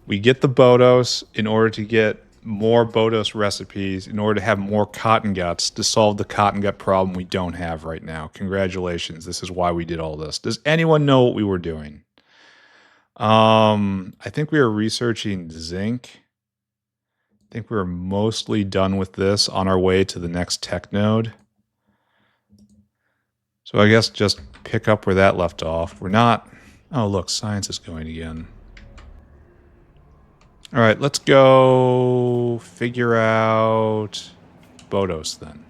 We get the Bhoddos in order to get more Bhoddos recipes, in order to have more cotton guts to solve the cotton gut problem we don't have right now. Congratulations. This is why we did all this. Does anyone know what we were doing? I think we were researching zinc. I think we were mostly done with this on our way to the next tech node. So I guess just pick up where that left off. We're not... Oh, look, science is going again. All right, let's go figure out Bhoddos then.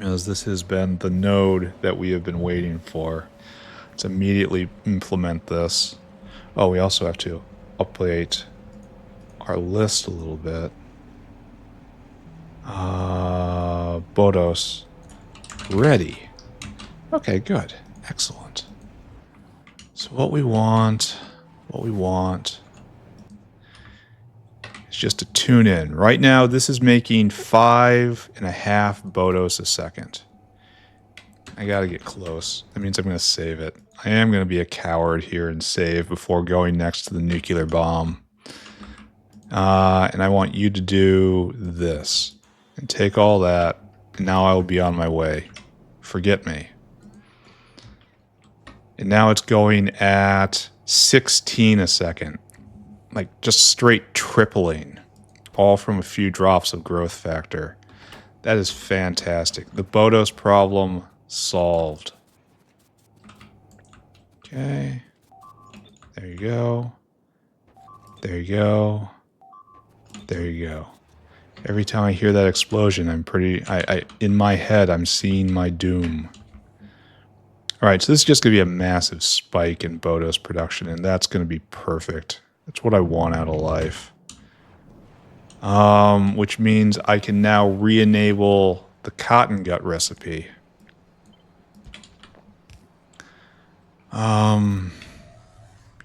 As this has been the node that we have been waiting for. Let's immediately implement this. Oh, we also have to update our list a little bit. Bhoddos. Ready. Okay, good. Excellent. So what we want... It's just a tune in. Right now, this is making 5.5 Bhoddos a second. I gotta get close. That means I'm gonna save it. I am gonna be a coward here and save before going next to the nuclear bomb. And I want you to do this. And take all that. And now I will be on my way. Forget me. And now it's going at 16 a second. Like, just straight tripling. All from a few drops of growth factor. That is fantastic. The Bhoddos problem solved. Okay. There you go. There you go. There you go. Every time I hear that explosion, I'm in my head, I'm seeing my doom. Alright, so this is just going to be a massive spike in Bhoddos production, and that's going to be perfect. That's what I want out of life. Which means I can now re-enable the cotton gut recipe.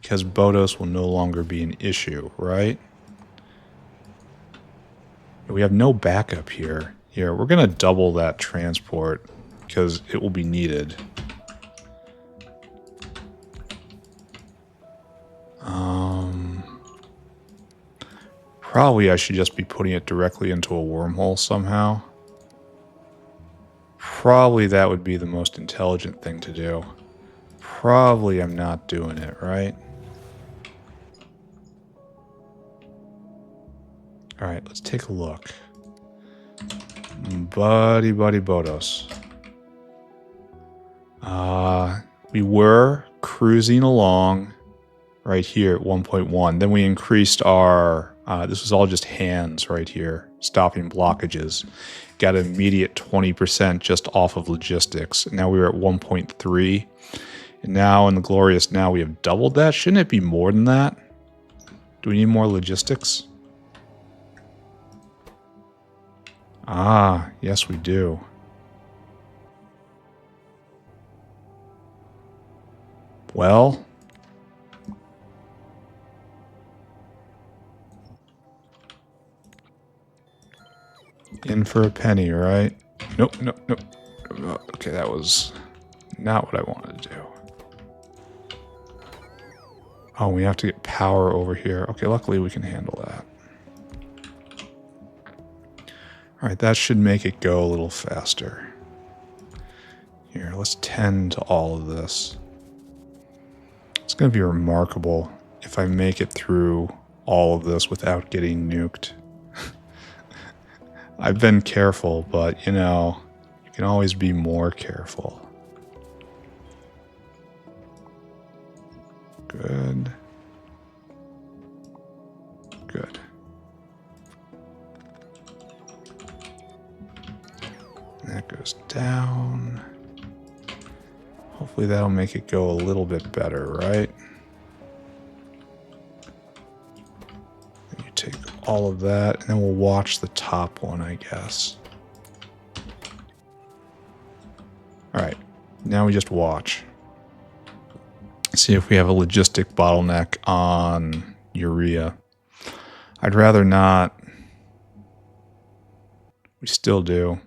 Because Bhoddos will no longer be an issue, right? We have no backup here. Here, we're going to double that transport because it will be needed. Probably I should just be putting it directly into a wormhole somehow. Probably that would be the most intelligent thing to do. Probably I'm not doing it, right? Alright, let's take a look. Buddy Bhoddos. We were cruising along right here at 1.1. Then we increased our... this was all just hands right here, stopping blockages. Got an immediate 20% just off of logistics. Now we were at 1.3. And now in the glorious now we have doubled that. Shouldn't it be more than that? Do we need more logistics? Ah, yes we do. Well... in for a penny, right? Nope. Okay, that was not what I wanted to do. Oh, we have to get power over here. Okay, luckily we can handle that. Alright, that should make it go a little faster. Here, let's tend to all of this. It's going to be remarkable if I make it through all of this without getting nuked. I've been careful, but, you know, you can always be more careful. Good. Good. And that goes down. Hopefully that'll make it go a little bit better, right? Take all of that, and then we'll watch the top one, I guess. Alright, now we just watch. See if we have a logistic bottleneck on urea. I'd rather not. We still do.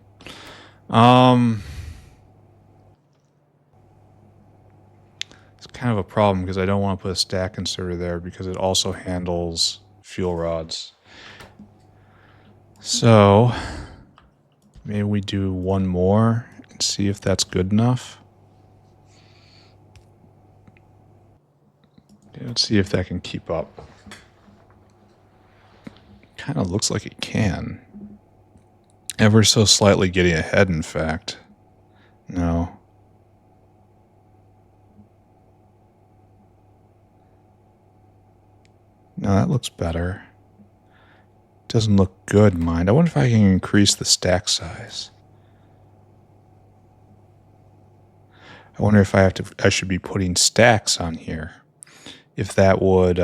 It's kind of a problem because I don't want to put a stack inserter there because it also handles fuel rods. So maybe we do one more and see if that's good enough. Yeah, let's see if that can keep up. Kind of looks like it can. Ever so slightly getting ahead, in fact. No. No, that looks better. Doesn't look good, mind. I wonder if I can increase the stack size. I wonder if I should be putting stacks on here. If that would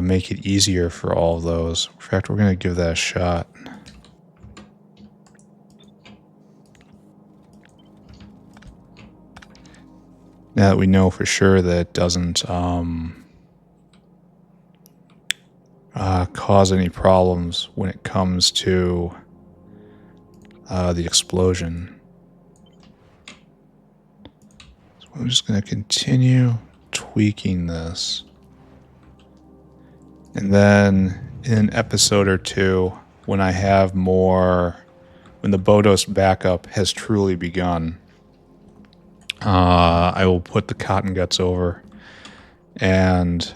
make it easier for all of those. In fact, we're going to give that a shot. Now that we know for sure that it doesn't cause any problems when it comes to the explosion. So I'm just going to continue tweaking this. And then in an episode or two, when I have more, when the Bhoddos backup has truly begun, I will put the cotton guts over and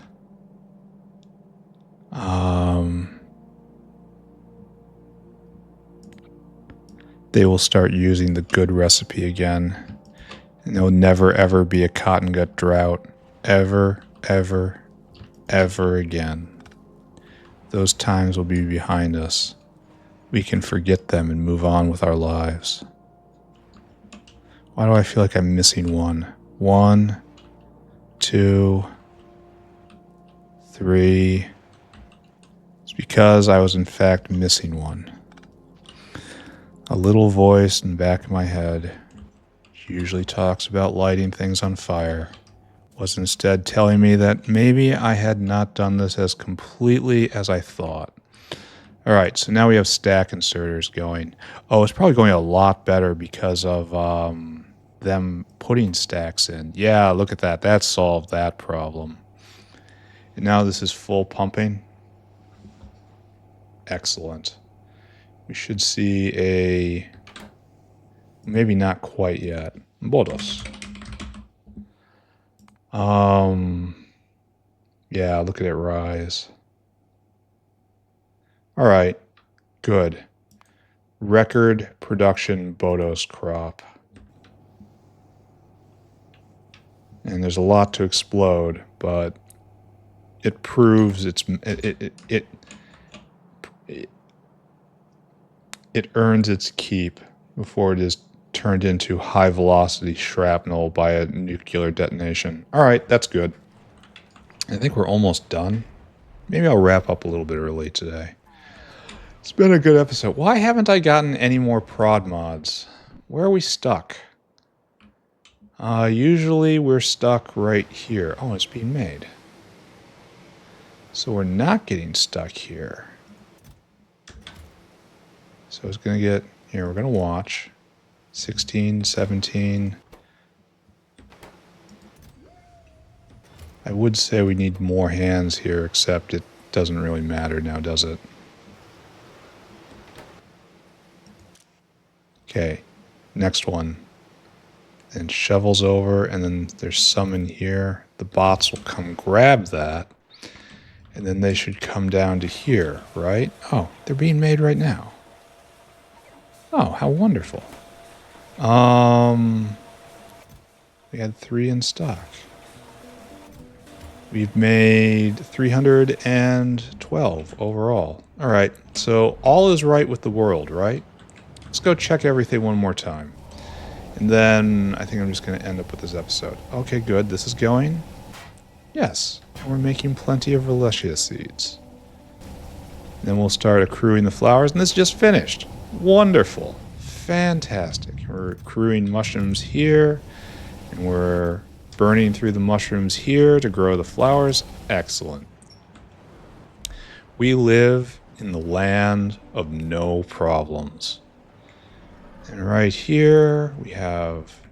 they will start using the good recipe again. And there will never ever be a cotton gut drought. Ever, ever, ever again. Those times will be behind us. We can forget them and move on with our lives. Why do I feel like I'm missing one? 1, 2, 3. It's because I was in fact missing one. A little voice in the back of my head, which usually talks about lighting things on fire, was instead telling me that maybe I had not done this as completely as I thought. Alright, so now we have stack inserters going. Oh, it's probably going a lot better because of them putting stacks in. Yeah, look at that. That solved that problem. And now this is full pumping. Excellent. We should see a... maybe not quite yet. Bhoddos. Yeah, look at it rise. Alright, good. Record production Bhoddos crop. And there's a lot to explode, but it proves it earns its keep before it is turned into high velocity shrapnel by a nuclear detonation. Alright, that's good. I think we're almost done. Maybe I'll wrap up a little bit early today. It's been a good episode. Why haven't I gotten any more prod mods? Where are we stuck? Usually we're stuck right here. Oh, it's being made. So we're not getting stuck here. So it's going to get... here, we're going to watch. 16, 17... I would say we need more hands here, except it doesn't really matter now, does it? Okay, next one. And shovels over, and then there's some in here. The bots will come grab that, and then they should come down to here, right? Oh, they're being made right now. Oh, how wonderful. We had 3 in stock. We've made 312 overall. All right, so all is right with the world, right? Let's go check everything one more time. And then I think I'm just going to end up with this episode. Okay, good. This is going. Yes. And we're making plenty of Ralesia seeds. And then we'll start accruing the flowers. And this just finished. Wonderful. Fantastic. We're accruing mushrooms here. And we're burning through the mushrooms here to grow the flowers. Excellent. We live in the land of no problems. And right here, we have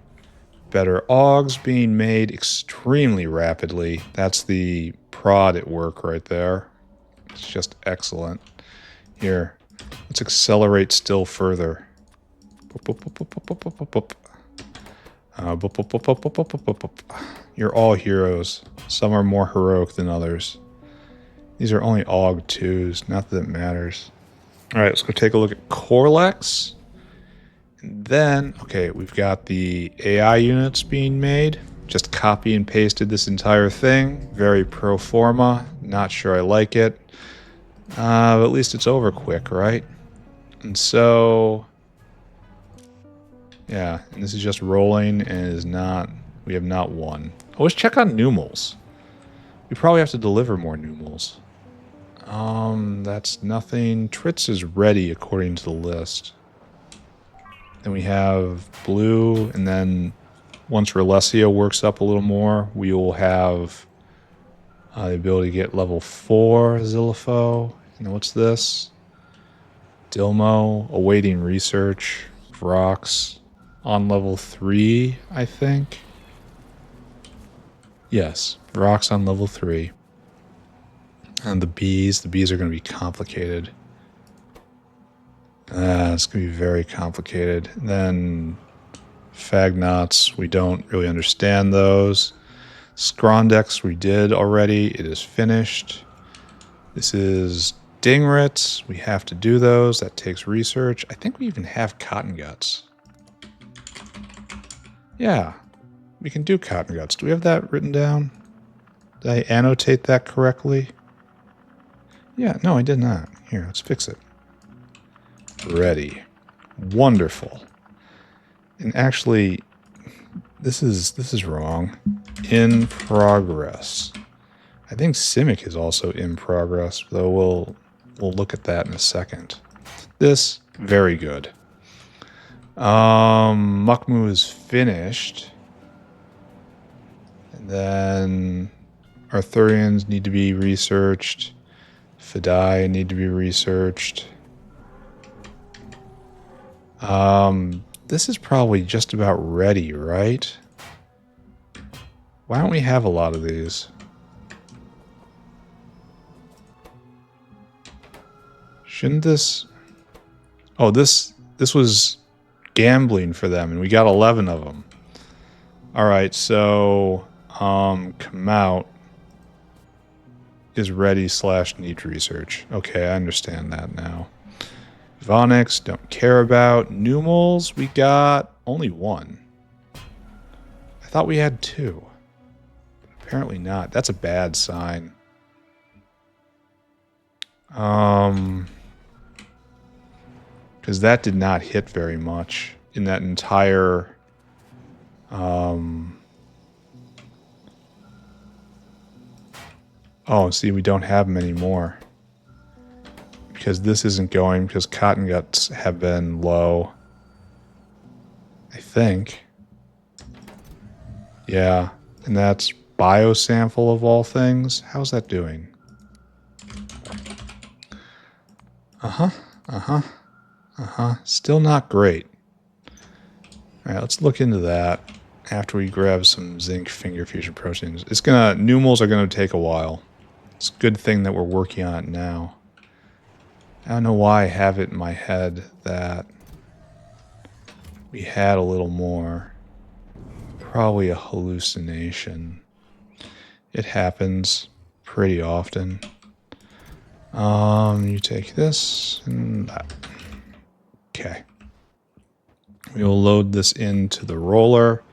better Augs being made extremely rapidly. That's the prod at work right there. It's just excellent. Here, let's accelerate still further. You're all heroes. Some are more heroic than others. These are only Auog 2s, not that it matters. Alright, let's go take a look at Korlex. And then, okay, we've got the AI units being made. Just copy and pasted this entire thing. Very pro forma. Not sure I like it. But at least it's over quick, right? And so... yeah, and this is just rolling and it is not... we have not won. Oh, let's check on numals. We probably have to deliver more numals. That's nothing. Tritz is ready according to the list. Then we have blue, and then once Ralesia works up a little more, we will have The ability to get level 4 Zillifo. And what's this? Dilmo, awaiting research. Rocks on level 3, I think. Yes, rocks on level 3. And the bees are going to be complicated. It's going to be very complicated. And then Fagnots, we don't really understand those. Skrondex we did already. It is finished. This is Dingrits. We have to do those. That takes research. I think we even have Cotton Guts. Yeah, we can do Cotton Guts. Do we have that written down? Did I annotate that correctly? Yeah, no, I did not. Here, let's fix it. Ready. Wonderful. And actually, this is wrong. In progress. I think Simic is also in progress, though we'll look at that in a second. This, very good. Mukmu is finished. And then Arthurians need to be researched. Fidai need to be researched. This is probably just about ready, right? Why don't we have a lot of these? Shouldn't this... Oh, this was gambling for them, and we got 11 of them. Alright, so... come out is ready / needs research. Okay, I understand that now. Vonix, don't care about. Numals, we got only 1. I thought we had 2. Apparently not. That's a bad sign. Because that did not hit very much in that entire... Oh, see, we don't have them anymore. Because this isn't going, because Cotton Guts have been low. I think. Yeah, and that's biosample of all things. How's that doing? Still not great. Alright, let's look into that after we grab some zinc finger fusion proteins. Numals are gonna take a while. It's a good thing that we're working on it now. I don't know why I have it in my head that we had a little more. Probably a hallucination. It happens pretty often. You take this and that. Okay. We will load this into the roller,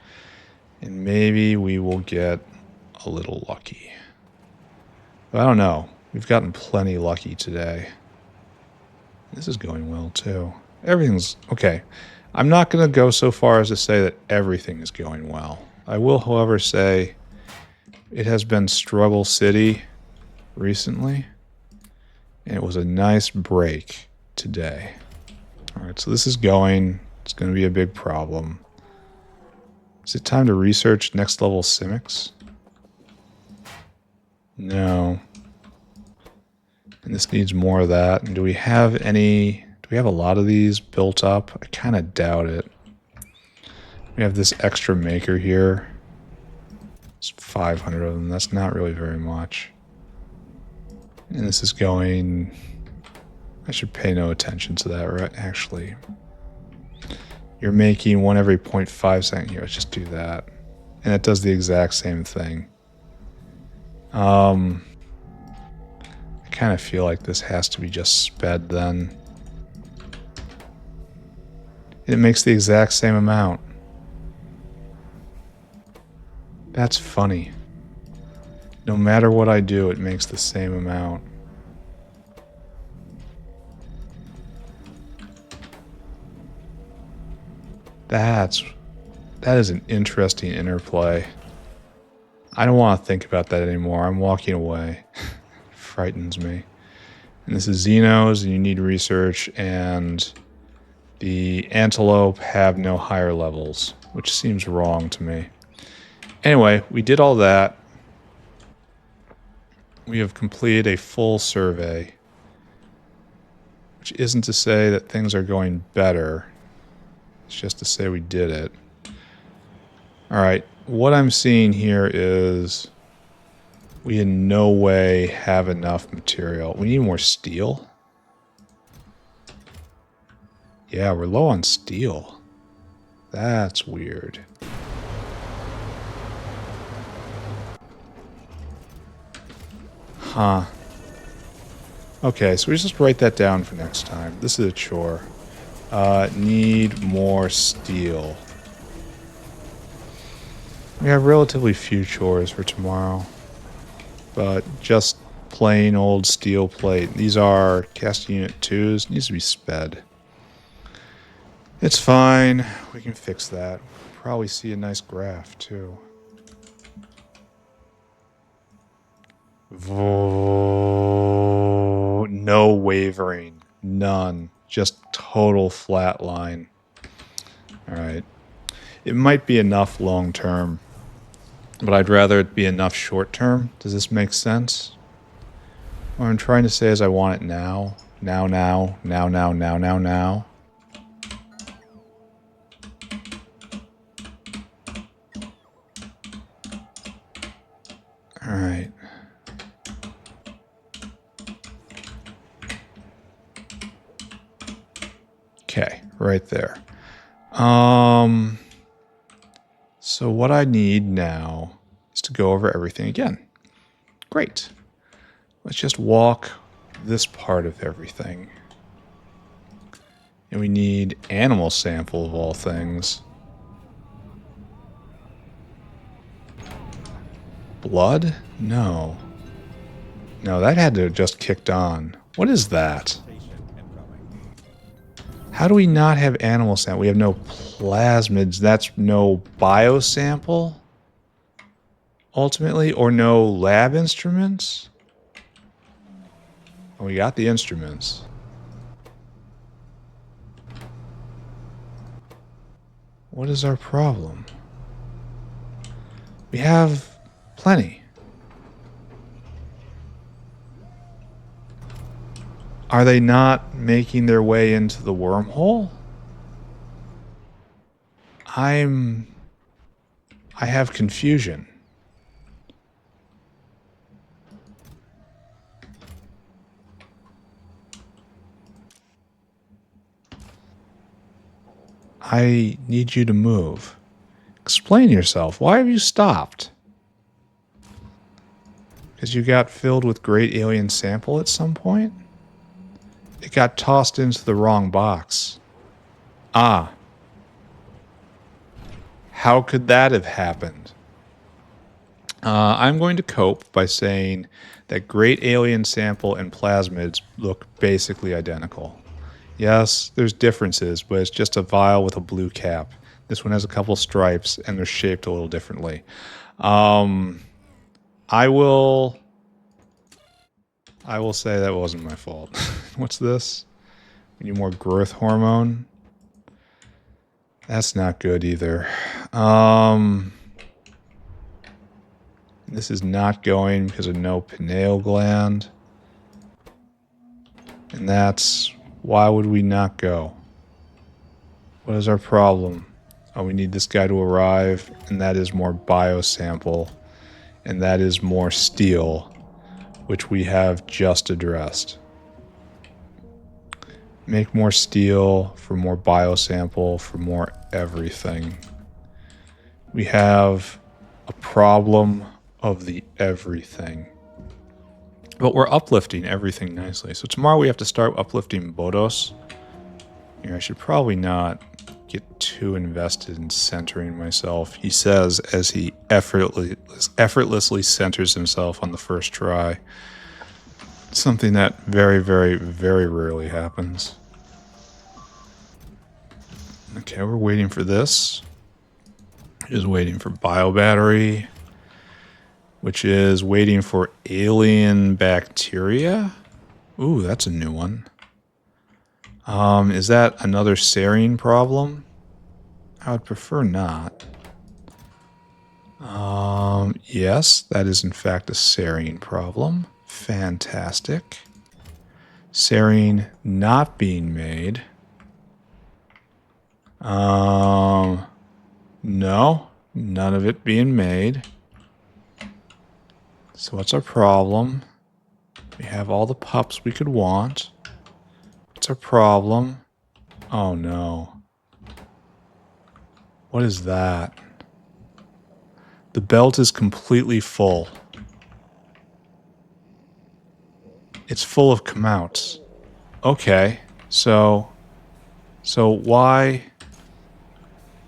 and maybe we will get a little lucky. But I don't know. We've gotten plenty lucky today. This is going well, too. Everything's... Okay. I'm not going to go so far as to say that everything is going well. I will, however, say it has been Struggle City recently, and it was a nice break today. Alright, so this is going. It's going to be a big problem. Is it time to research next level Simics? No. And this needs more of that. And do we have a lot of these built up? I kind of doubt it. We have this extra maker here. It's 500 of them. That's not really very much. And this is going... I should pay no attention to that, right? Actually, you're making 1 every 0.5 second here. Let's just do that. And it does the exact same thing. I kind of feel like this has to be just sped then. It makes the exact same amount. That's funny. No matter what I do, it makes the same amount. That is an interesting interplay. I don't want to think about that anymore. I'm walking away. Frightens me. And this is Xenos, and you need research, and the Antelope have no higher levels, which seems wrong to me. Anyway, we did all that. We have completed a full survey, which isn't to say that things are going better. It's just to say we did it. All right, what I'm seeing here is we in no way have enough material. We need more steel. Yeah, we're low on steel. That's weird. Huh. Okay, so we just write that down for next time. This is a chore. Need more steel. We have relatively few chores for tomorrow. But just plain old steel plate. These are cast unit 2s. Needs to be sped. It's fine. We can fix that. Probably see a nice graph, too. No wavering. None. Just total flat line. Alright. It might be enough long term, but I'd rather it be enough short term. Does this make sense? What I'm trying to say is I want it now. Now. Alright. Okay, right there. So what I need now is to go over everything again. Great. Let's just walk this part of everything. And we need animal sample of all things. Blood? No. No, that had to have just kicked on. What is that? How do we not have animal sample? We have no plasmids. That's no biosample? Ultimately? Or no lab instruments? Oh, we got the instruments. What is our problem? We have plenty. Are they not making their way into the wormhole? I have confusion. I need you to move. Explain yourself. Why have you stopped? Because you got filled with great alien sample at some point? It got tossed into the wrong box. Ah. How could that have happened? I'm going to cope by saying that great alien sample and plasmids look basically identical. Yes, there's differences, but it's just a vial with a blue cap. This one has a couple stripes, and they're shaped a little differently. I will say that wasn't my fault. What's this? We need more growth hormone. That's not good either. This is not going because of no pineal gland. And that's... Why would we not go? What is our problem? Oh, we need this guy to arrive, and that is more biosample, and that is more steel, which we have just addressed. Make more steel for more biosample, for more everything. We have a problem of the everything. But we're uplifting everything nicely. So tomorrow we have to start uplifting Bhoddos. Here, I should probably not get too invested in centering myself. He says as he effortlessly centers himself on the first try. Something that very, very, very rarely happens. Okay, we're waiting for this. Is waiting for biobattery, which is waiting for alien bacteria. Ooh, that's a new one. Is that another serine problem? I would prefer not. Yes, that is in fact a serine problem. Fantastic. Serine not being made. No, none of it being made. So what's our problem? We have all the pups we could want. What's our problem? Oh no. What is that? The belt is completely full. It's full of comouts. Okay, so why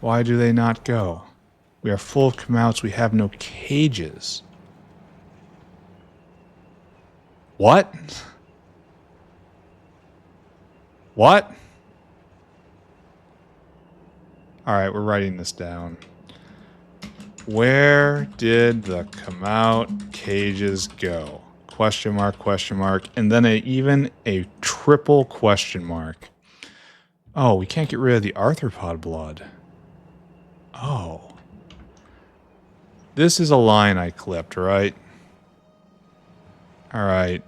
do they not go? We are full of comouts. We have no cages. What? What? All right, we're writing this down. Where did the comout cages go? Question mark, and then even a triple question mark. Oh, we can't get rid of the arthropod blood. Oh. This is a line I clipped, right? Alright,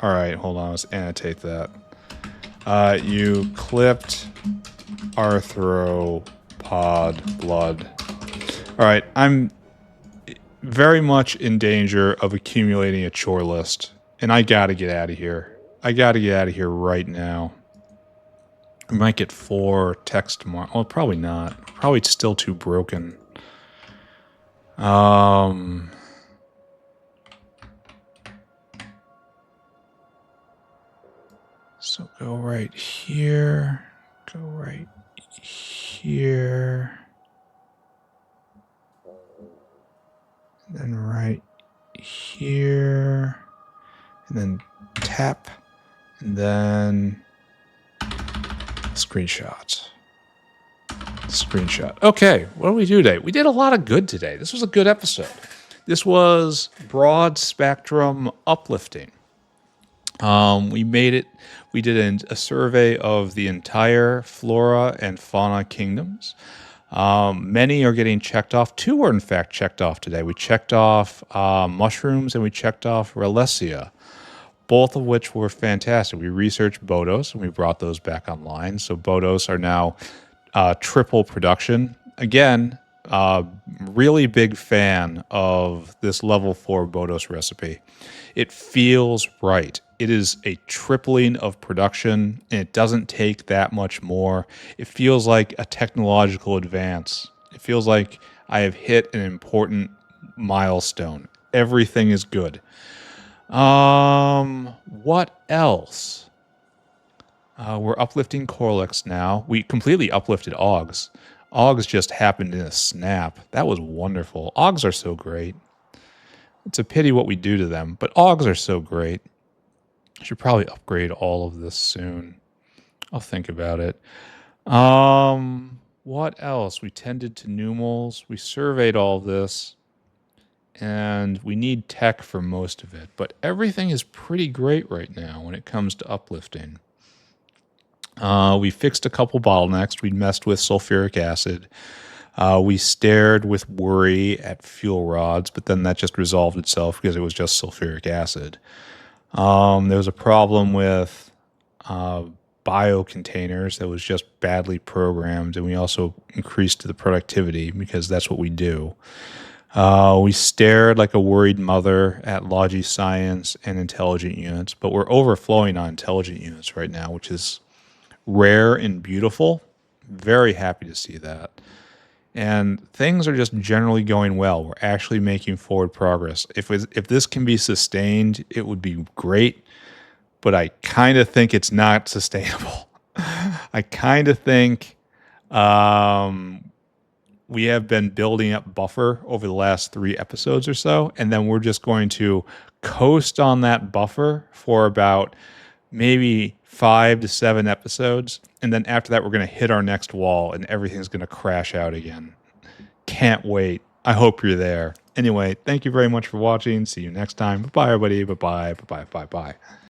hold on, let's annotate that. You clipped arthropod blood. Alright, I'm very much in danger of accumulating a chore list. And I gotta get out of here. I gotta get out of here right now. We might get 4 text tomorrow. Well, probably not. Probably still too broken. So go right here. Go right here. And then right here. And then tap. And then screenshot. Okay, what did we do today? We did a lot of good today. This was a good episode. This was broad spectrum uplifting. We made it. We did a survey of the entire flora and fauna kingdoms. Many are getting checked off. 2 were in fact checked off today. We checked off mushrooms and we checked off Ralesia, both of which were fantastic. We researched Bhoddos and we brought those back online. So Bhoddos are now triple production. Again, really big fan of this level 4 Bhoddos recipe. It feels right. It is a tripling of production, and it doesn't take that much more. It feels like a technological advance. It feels like I have hit an important milestone. Everything is good. What else? We're uplifting Korlex now. We completely uplifted Augs. Augs just happened in a snap. That was wonderful. Augs are so great. It's a pity what we do to them, but Augs are so great. I should probably upgrade all of this soon. I'll think about it. What else? We tended to numals. We surveyed all this. And we need tech for most of it. But everything is pretty great right now when it comes to uplifting. We fixed a couple bottlenecks. We messed with sulfuric acid. We stared with worry at fuel rods, but then that just resolved itself because it was just sulfuric acid. There was a problem with bio containers that was just badly programmed, and we also increased the productivity because that's what we do. We stared like a worried mother at Logi Science and intelligent units, but we're overflowing on intelligent units right now, which is rare and beautiful. Very happy to see that. And things are just generally going well. We're actually making forward progress. If this can be sustained, it would be great, but I kind of think it's not sustainable. I kind of think we have been building up buffer over the last 3 episodes or so, and then we're just going to coast on that buffer for about maybe 5 to 7 episodes, and then after that we're going to hit our next wall and everything's going to crash out again. Can't wait. I hope you're there. Anyway, thank you very much for watching. See you next time. Bye-bye, everybody. Bye-bye.